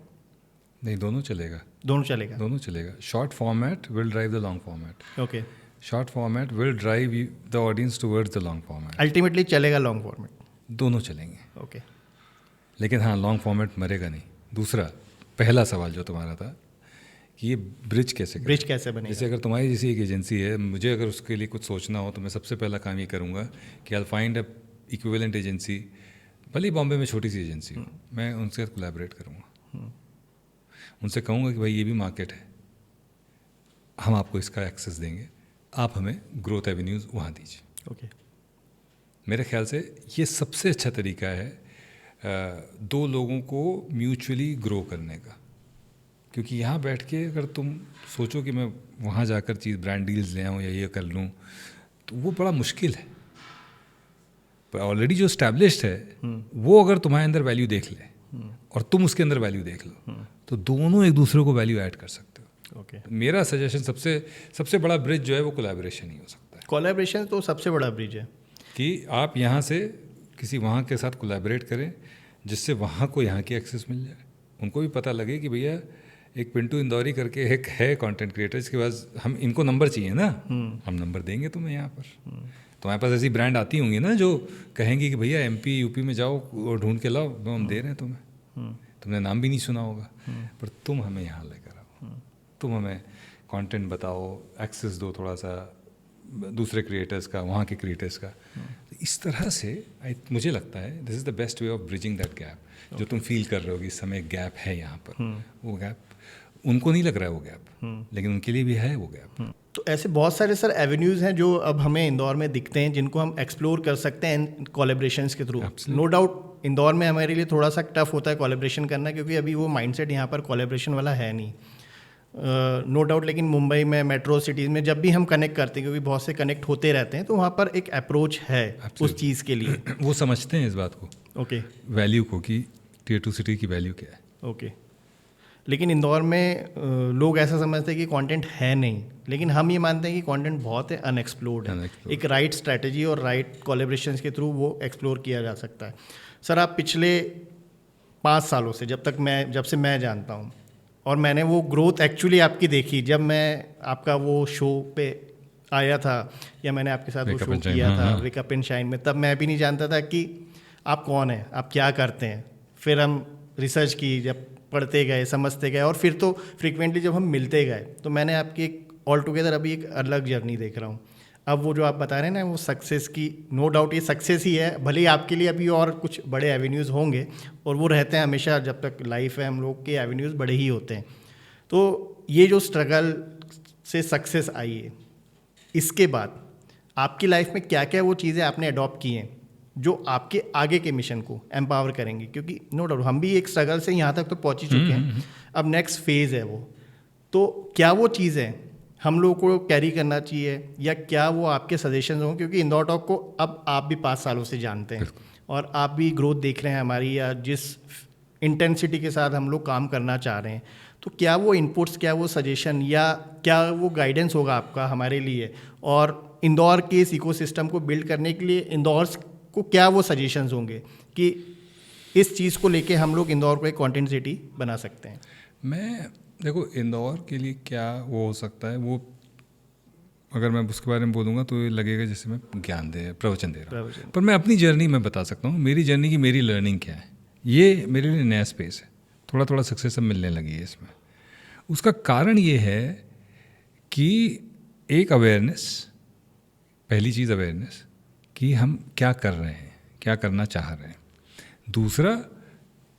नहीं, दोनों चलेगा, दोनों चलेगा। दोनों चलेगा। Short format will drive the long format. Okay, short format will drive the audience towards the long format. Ultimately चलेगा लॉन्ग फॉर्मेट, दोनों चलेंगे। ओके, लेकिन हाँ, लॉन्ग फॉर्मेट मरेगा नहीं। दूसरा, पहला सवाल जो तुम्हारा था कि ये ब्रिज कैसे बनेगा। जैसे अगर तुम्हारी जैसी एक एजेंसी है, मुझे अगर उसके लिए कुछ सोचना हो तो मैं सबसे पहला काम ये करूँगा कि I find a equivalent agency, भले ही बॉम्बे में छोटी सी एजेंसी हो, मैं उनसे कोलैबोरेट करूँगा, उनसे कहूँगा कि भाई ये भी मार्केट है, हम आपको इसका एक्सेस देंगे, आप हमें ग्रोथ एवेन्यूज़ वहाँ दीजिए। ओके। मेरे ख्याल से ये सबसे अच्छा तरीका है दो लोगों को म्यूचुअली ग्रो करने का, क्योंकि यहाँ बैठ के अगर तुम सोचो कि मैं वहाँ जाकर चीज़ ब्रांड डील्स ले आऊँ या ये कर लूँ, तो वो बड़ा मुश्किल है। पर ऑलरेडी जो स्टैब्लिश्ड है वो अगर तुम्हारे अंदर वैल्यू देख ले और तुम उसके अंदर वैल्यू देख लो, तो दोनों एक दूसरे को वैल्यू ऐड कर सकते हो। ओके। मेरा सजेशन सबसे बड़ा ब्रिज जो है वो कोलैबोरेशन ही हो सकता है। कोलैबोरेशन तो सबसे बड़ा ब्रिज है कि आप यहाँ से किसी वहाँ के साथ कोलैबोरेट करें, जिससे वहाँ को यहाँ की एक्सेस मिल जाए, उनको भी पता लगे कि भैया एक पिंटू इंदौरी करके एक है कंटेंट क्रिएटर, इसके पास हम इनको नंबर चाहिए ना, हम नंबर देंगे तुम्हें यहाँ पर। तुम्हारे पास ऐसी ब्रांड आती होंगी ना जो कहेंगी कि भैया एमपी यूपी में जाओ और ढूंढ के लाओ, हम दे रहे हैं तुम्हें, तुमने नाम भी नहीं सुना होगा, पर तुम हमें यहाँ लेकर आओ, तुम हमें कंटेंट बताओ, एक्सेस दो थोड़ा सा दूसरे क्रिएटर्स का, वहाँ के क्रिएटर्स का। इस तरह से मुझे लगता है this is the best way of bridging that gap. जो तुम फील कर रहे हो कि इस समय गैप है यहाँ पर, वो गैप उनको नहीं लग रहा है वो गैप, लेकिन उनके लिए भी है वो गैप। तो ऐसे बहुत सारे सर एवेन्यूज़ हैं जो अब हमें इंदौर में दिखते हैं, जिनको हम एक्सप्लोर कर सकते हैं कोलैबोरेशंस के थ्रू। नो डाउट इंदौर में हमारे लिए थोड़ा सा टफ होता है कोलैबोरेशन करना, क्योंकि अभी वो माइंडसेट यहाँ पर कोलैबोरेशन वाला है नहीं, नो डाउट। लेकिन मुंबई में मेट्रो सिटीज़ में जब भी हम कनेक्ट करते हैं, क्योंकि बहुत से कनेक्ट होते रहते हैं, तो वहाँ पर एक अप्रोच है उस चीज़ के लिए। वो समझते हैं इस बात को, ओके, वैल्यू को, कि टियर 2 सिटी की वैल्यू क्या है। ओके। लेकिन इंदौर में लोग ऐसा समझते हैं कि कंटेंट है नहीं, लेकिन हम ये मानते हैं कि कंटेंट बहुत है, अनएक्सप्लोर्ड है। एक राइट स्ट्रैटेजी और राइट कोलैबोरेशंस के थ्रू वो एक्सप्लोर किया जा सकता है। सर, आप पिछले 5 सालों से, जब से मैं जानता हूँ, और मैंने वो ग्रोथ एक्चुअली आपकी देखी, जब मैं आपका वो शो पे आया था या मैंने आपके साथ वो शो किया था वेक अप एंड शाइन में, तब मैं भी नहीं जानता था कि आप कौन हैं, आप क्या करते हैं। फिर हम रिसर्च की, जब पढ़ते गए, समझते गए, और फिर तो फ्रीक्वेंटली जब हम मिलते गए, तो मैंने आपकी एक ऑल टुगेदर अभी एक अलग जर्नी देख रहा हूँ। अब वो जो आप बता रहे हैं ना, वो सक्सेस की, नो डाउट ये सक्सेस ही है, भले ही आपके लिए अभी और कुछ बड़े एवेन्यूज़ होंगे, और वो रहते हैं हमेशा, जब तक लाइफ है हम लोग के एवेन्यूज़ बड़े ही होते हैं। तो ये जो स्ट्रगल से सक्सेस आई है, इसके बाद आपकी लाइफ में क्या क्या वो चीज़ें आपने अडॉप्ट की हैं जो आपके आगे के मिशन को एम्पावर करेंगे? क्योंकि नो डाउट हम भी एक स्ट्रगल से यहाँ तक तो पहुँच ही चुके हैं, अब नेक्स्ट फेज़ है वो। तो क्या वो चीज़ है हम लोगों को कैरी करना चाहिए, या क्या वो आपके सजेशंस हों? क्योंकि इंदौर टॉक को अब आप भी 5 सालों से जानते हैं, और आप भी ग्रोथ देख रहे हैं हमारी, या जिस इंटेंसिटी के साथ हम लोग काम करना चाह रहे हैं, तो क्या वो इनपुट्स, क्या वो सजेशन, या क्या वो गाइडेंस होगा आपका हमारे लिए, और इंदौर के इस इकोसिस्टम को बिल्ड करने के लिए इंदौर को क्या वो सजेशंस होंगे कि इस चीज़ को लेके हम लोग इंदौर को एक कंटेंट सिटी बना सकते हैं? मैं देखो, इंदौर के लिए क्या वो हो सकता है, वो अगर मैं उसके बारे में बोलूँगा तो ये लगेगा जैसे मैं प्रवचन दे रहा हूँ, पर मैं अपनी जर्नी में बता सकता हूँ, मेरी जर्नी की मेरी लर्निंग क्या है। ये मेरे लिए नया स्पेस है, थोड़ा थोड़ा सक्सेस अब मिलने लगी है इसमें। उसका कारण ये है कि एक अवेयरनेस, पहली चीज़ अवेयरनेस कि हम क्या कर रहे हैं, क्या करना चाह रहे हैं। दूसरा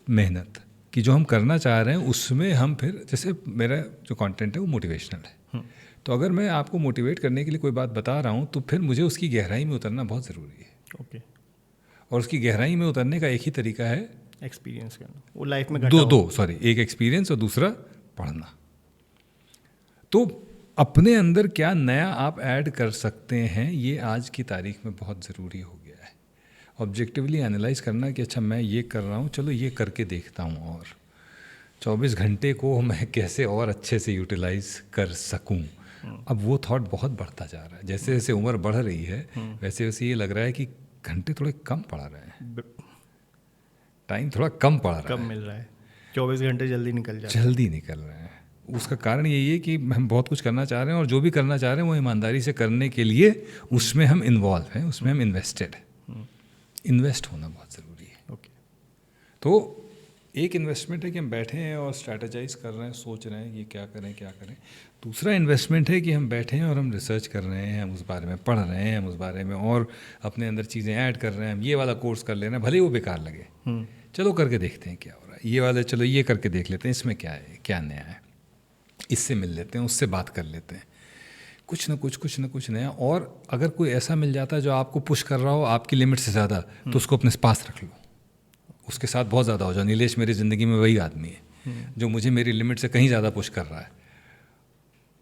मेहनत, कि जो हम करना चाह रहे हैं उसमें हम फिर, जैसे मेरा जो कंटेंट है वो मोटिवेशनल है, तो अगर मैं आपको मोटिवेट करने के लिए कोई बात बता रहा हूँ तो फिर मुझे उसकी गहराई में उतरना बहुत ज़रूरी है। ओके। और उसकी गहराई में उतरने का एक ही तरीका है एक्सपीरियंस करना, वो लाइफ में एक एक्सपीरियंस और दूसरा पढ़ना। तो अपने अंदर क्या नया आप ऐड कर सकते हैं, ये आज की तारीख में बहुत ज़रूरी हो गया है। ऑब्जेक्टिवली एनालाइज करना कि अच्छा मैं ये कर रहा हूँ, चलो ये करके देखता हूँ, और 24 घंटे को मैं कैसे और अच्छे से यूटिलाइज कर सकूँ। अब वो थॉट बहुत बढ़ता जा रहा है, जैसे जैसे उम्र बढ़ रही है वैसे वैसे ये लग रहा है कि घंटे थोड़े कम पड़ रहे हैं, टाइम थोड़ा कम पड़ रहा है, कम मिल रहा है, 24 घंटे जल्दी निकल रहे हैं। उसका कारण यही है कि हम बहुत कुछ करना चाह रहे हैं, और जो भी करना चाह रहे हैं वो ईमानदारी से करने के लिए उसमें हम इन्वॉल्व हैं, उसमें हम इन्वेस्टेड हैं। इन्वेस्ट होना बहुत ज़रूरी है। ओके। तो एक इन्वेस्टमेंट है कि हम बैठे हैं और स्ट्रैटेजाइज कर रहे हैं, सोच रहे हैं कि क्या करें क्या करें। दूसरा इन्वेस्टमेंट है कि हम बैठे हैं और हम रिसर्च कर रहे हैं, हम उस बारे में पढ़ रहे हैं, हम उस बारे में और अपने अंदर चीज़ें ऐड कर रहे हैं। हम ये वाला कोर्स कर ले रहे हैं, भले ही वो बेकार लगे, चलो करके देखते हैं क्या हो रहा है। ये वाला चलो ये करके देख लेते हैं, इसमें क्या है, क्या नया है, इससे मिल लेते हैं, उससे बात कर लेते हैं, कुछ ना कुछ नया। और अगर कोई ऐसा मिल जाता है जो आपको पुश कर रहा हो आपकी लिमिट से ज़्यादा, तो उसको अपने पास रख लो, उसके साथ बहुत ज़्यादा हो जाओ। नीलेश मेरी ज़िंदगी में वही आदमी है जो मुझे मेरी लिमिट से कहीं ज़्यादा पुश कर रहा है।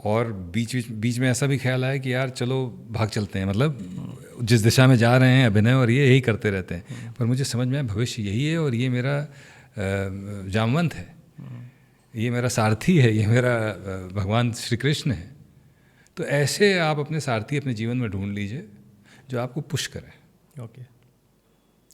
और बीच में ऐसा भी ख्याल आया कि यार चलो भाग चलते हैं, मतलब जिस दिशा में जा रहे हैं अभिनय और ये यही करते रहते हैं। पर मुझे समझ में आया भविष्य यही है और ये मेरा जामवंत है, ये मेरा सारथी है, ये मेरा भगवान श्री कृष्ण है। तो ऐसे आप अपने सारथी अपने जीवन में ढूंढ लीजिए जो आपको पुश करे। ओके,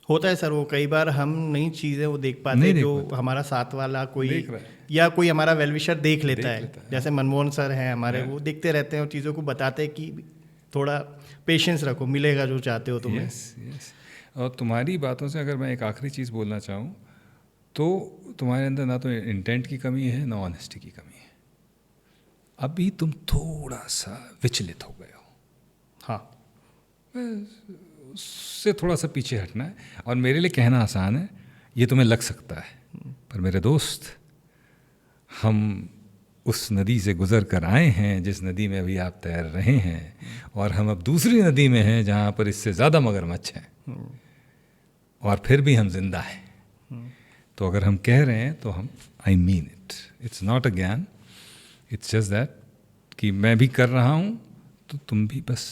होता है सर वो, कई बार हम नई चीज़ें वो देख पाते हैं जो हमारा साथ वाला कोई या कोई हमारा वेलविशर देख लेता है। जैसे मनमोहन सर हैं हमारे, वो देखते रहते हैं और चीज़ों को बताते हैं कि थोड़ा पेशेंस रखो, मिलेगा जो चाहते हो तुम्हें। यस। और तुम्हारी बातों से अगर मैं एक आखिरी चीज़ बोलना चाहूँ तो तुम्हारे अंदर ना तो इंटेंट की कमी है ना ऑनेस्टी की कमी है। अभी तुम थोड़ा सा विचलित हो गए हो, हाँ, उससे थोड़ा सा पीछे हटना है। और मेरे लिए कहना आसान है, ये तुम्हें लग सकता है, पर मेरे दोस्त, हम उस नदी से गुज़र कर आए हैं जिस नदी में अभी आप तैर रहे हैं, और हम अब दूसरी नदी में हैं जहाँ पर इससे ज़्यादा मगरमच्छ हैं, और फिर भी हम जिंदा हैं। तो अगर हम कह रहे हैं तो हम I mean it, it's not a ज्ञान, इट्स जस्ट दैट कि मैं भी कर रहा हूँ तो तुम भी बस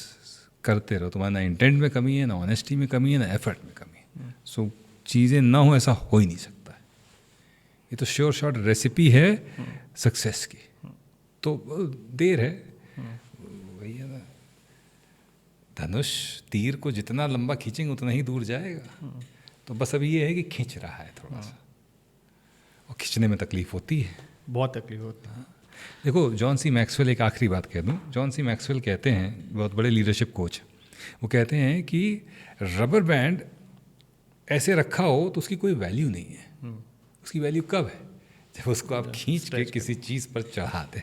करते रहो। तुम्हारा ना इंटेंट में कमी है, ना ऑनेस्टी में कमी है, ना एफर्ट में कमी है। सो चीज़ें ना हो ऐसा हो ही नहीं सकता है। ये तो श्योर शॉर्ट रेसिपी है सक्सेस की। तो देर है, वही है ना, धनुष तीर को जितना लंबा खींचेंगे उतना ही दूर जाएगा। तो बस अभी ये है कि खींच रहा है थोड़ा सा, और खींचने में तकलीफ होती है, बहुत तकलीफ होती है। देखो जॉन सी मैक्सवेल, एक आखिरी बात कह दूं, जॉन सी मैक्सवेल कहते हैं, बहुत बड़े लीडरशिप कोच, वो कहते हैं कि रबर बैंड ऐसे रखा हो तो उसकी कोई वैल्यू नहीं है। उसकी वैल्यू कब है? जब उसको आप खींच के किसी चीज़ पर चढ़ा दें।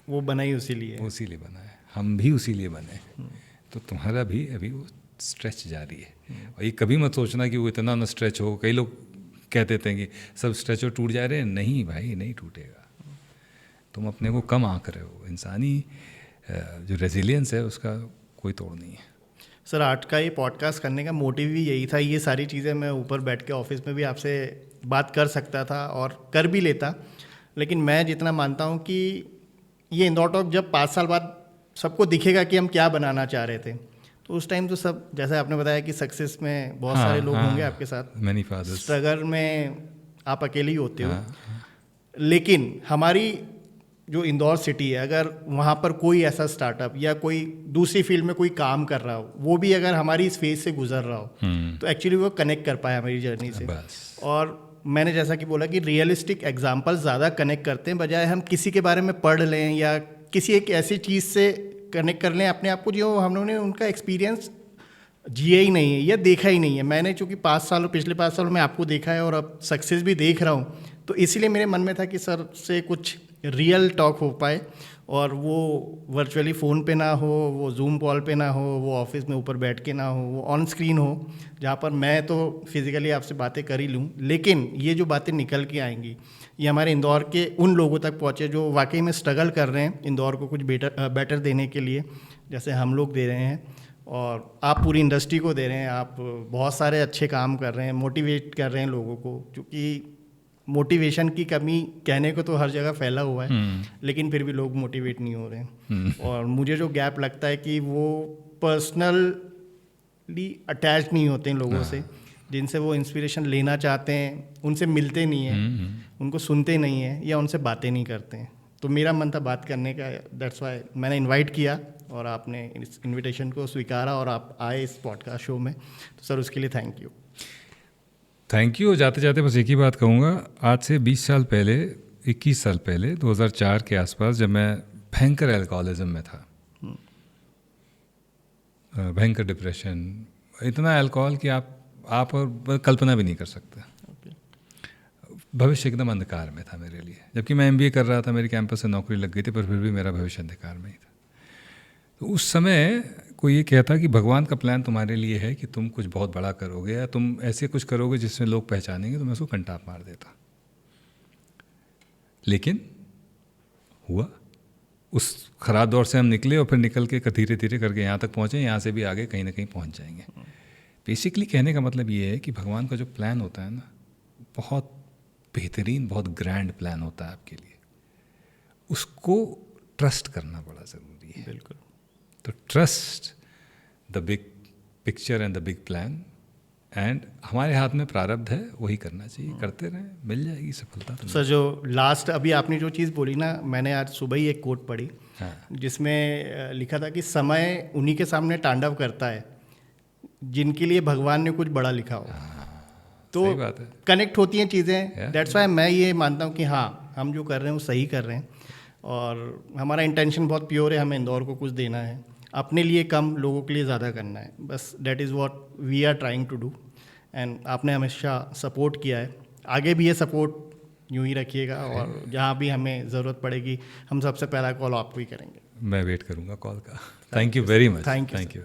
वो बना ही उसी लिए, उसी लिए बना है, हम भी उसी लिए बने। तो तुम्हारा भी अभी वो स्ट्रेच जारी है, और ये कभी मत सोचना कि वो इतना ना स्ट्रेच हो। कई लोग कह देते हैं कि सब स्ट्रेच हो टूट जा रहे हैं, नहीं भाई, नहीं टूटेगा। तुम अपने को कम आंक रहे हो। इंसानी जो रेजिलियंस है उसका कोई तोड़ नहीं है। सर आज का ये पॉडकास्ट करने का मोटिव भी यही था। ये सारी चीज़ें मैं ऊपर बैठ के ऑफिस में भी आपसे बात कर सकता था और कर भी लेता, लेकिन मैं जितना मानता हूँ कि ये इंदौर टॉक जब 5 साल बाद सबको दिखेगा कि हम क्या बनाना चाह रहे थे, तो उस टाइम तो सब, जैसे आपने बताया कि सक्सेस में बहुत सारे लोग होंगे आपके साथ, मैनी फादर्स, स्ट्रगल में आप अकेले ही होते हो। लेकिन हमारी जो इंदौर सिटी है, अगर वहाँ पर कोई ऐसा स्टार्टअप या कोई दूसरी फील्ड में कोई काम कर रहा हो, वो भी अगर हमारी इस फेज से गुजर रहा हो, तो एक्चुअली वो कनेक्ट कर पाया हमारी जर्नी से। और मैंने जैसा कि बोला कि रियलिस्टिक एग्जाम्पल ज़्यादा कनेक्ट करते हैं, बजाय हम किसी के बारे में पढ़ लें या किसी एक ऐसी चीज़ से कनेक्ट कर लें अपने आप को जो हम लोगों ने उनका एक्सपीरियंस जिया ही नहीं है या देखा ही नहीं है। मैंने चूँकि पिछले 5 सालों में आपको देखा है और अब सक्सेस भी देख रहा हूँ, तो इसीलिए मेरे मन में था कि सर से कुछ रियल टॉक हो पाए, और वो वर्चुअली फ़ोन पे ना हो, वो जूम कॉल पे ना हो, वो ऑफिस में ऊपर बैठ के ना हो, वो ऑन स्क्रीन हो, जहाँ पर मैं तो फिज़िकली आपसे बातें कर ही लूँ, लेकिन ये जो बातें निकल के आएंगी ये हमारे इंदौर के उन लोगों तक पहुँचे जो वाकई में स्ट्रगल कर रहे हैं इंदौर को कुछ बेटर देने के लिए, जैसे हम लोग दे रहे हैं और आप पूरी इंडस्ट्री को दे रहे हैं। आप बहुत सारे अच्छे काम कर रहे हैं, मोटिवेट कर रहे हैं लोगों को, क्योंकि मोटिवेशन की कमी कहने को तो हर जगह फैला हुआ है, लेकिन फिर भी लोग मोटिवेट नहीं हो रहे हैं। और मुझे जो गैप लगता है कि वो पर्सनली अटैच नहीं होते हैं लोगों से, जिनसे वो इंस्पिरेशन लेना चाहते हैं, उनसे मिलते नहीं हैं, उनको सुनते नहीं हैं या उनसे बातें नहीं करते हैं। तो मेरा मन था बात करने का, दैट्स वाई मैंने इनवाइट किया और आपने इस इनविटेशन को स्वीकारा और आप आए इस पॉडकास्ट शो में। तो सर उसके लिए थैंक यू। Thank you. जाते जाते बस एक ही बात कहूँगा, आज से 20 साल पहले, 21 साल पहले, 2004 के आसपास, जब मैं भयंकर अल्कोहलिज्म में था, भयंकर डिप्रेशन, इतना अल्कोहल कि आप और कल्पना भी नहीं कर सकते। भविष्य एकदम अंधकार में था मेरे लिए, जबकि मैं MBA कर रहा था, मेरी कैंपस से नौकरी लग गई थी, पर फिर भी मेरा भविष्य अंधकार में ही था। तो उस समय कोई ये कहता कि भगवान का प्लान तुम्हारे लिए है कि तुम कुछ बहुत बड़ा करोगे या तुम ऐसे कुछ करोगे जिसमें लोग पहचानेंगे, तो मैं उसको कंटाप मार देता। लेकिन हुआ, उस खराब दौर से हम निकले और फिर निकल के धीरे धीरे करके यहाँ तक पहुँचे, यहाँ से भी आगे कहीं ना कहीं पहुँच जाएंगे। बेसिकली कहने का मतलब ये है कि भगवान का जो प्लान होता है ना, बहुत बेहतरीन, बहुत ग्रैंड प्लान होता है आपके लिए, उसको ट्रस्ट करना बड़ा ज़रूरी है। बिल्कुल। तो trust the big picture and the big plan, and हमारे हाथ में प्रारब्ध है, वही करना चाहिए, करते रहें, मिल जाएगी सफलता। तो सर, जो लास्ट अभी आपने जो चीज़ बोली ना, मैंने आज सुबह ही एक कोट पढ़ी, हाँ, जिसमें लिखा था कि समय उन्हीं के सामने तांडव करता है जिनके लिए भगवान ने कुछ बड़ा लिखा हो। तो सही बात है। कनेक्ट होती हैं चीज़ें। दैट्स वाई मैं ये मानता हूँ कि हाँ, हम जो कर रहे हैं वो सही कर रहे हैं, और हमारा इंटेंशन बहुत प्योर है, हमें इंदौर को कुछ देना है, अपने लिए कम, लोगों के लिए ज़्यादा करना है, बस that is what we are trying to do. And आपने हमेशा सपोर्ट किया है, आगे भी ये सपोर्ट यूं ही रखिएगा, और जहाँ भी हमें ज़रूरत पड़ेगी हम सबसे पहला कॉल आपको ही करेंगे। मैं वेट करूँगा कॉल का। Thank you very much. Thank you. Thank you.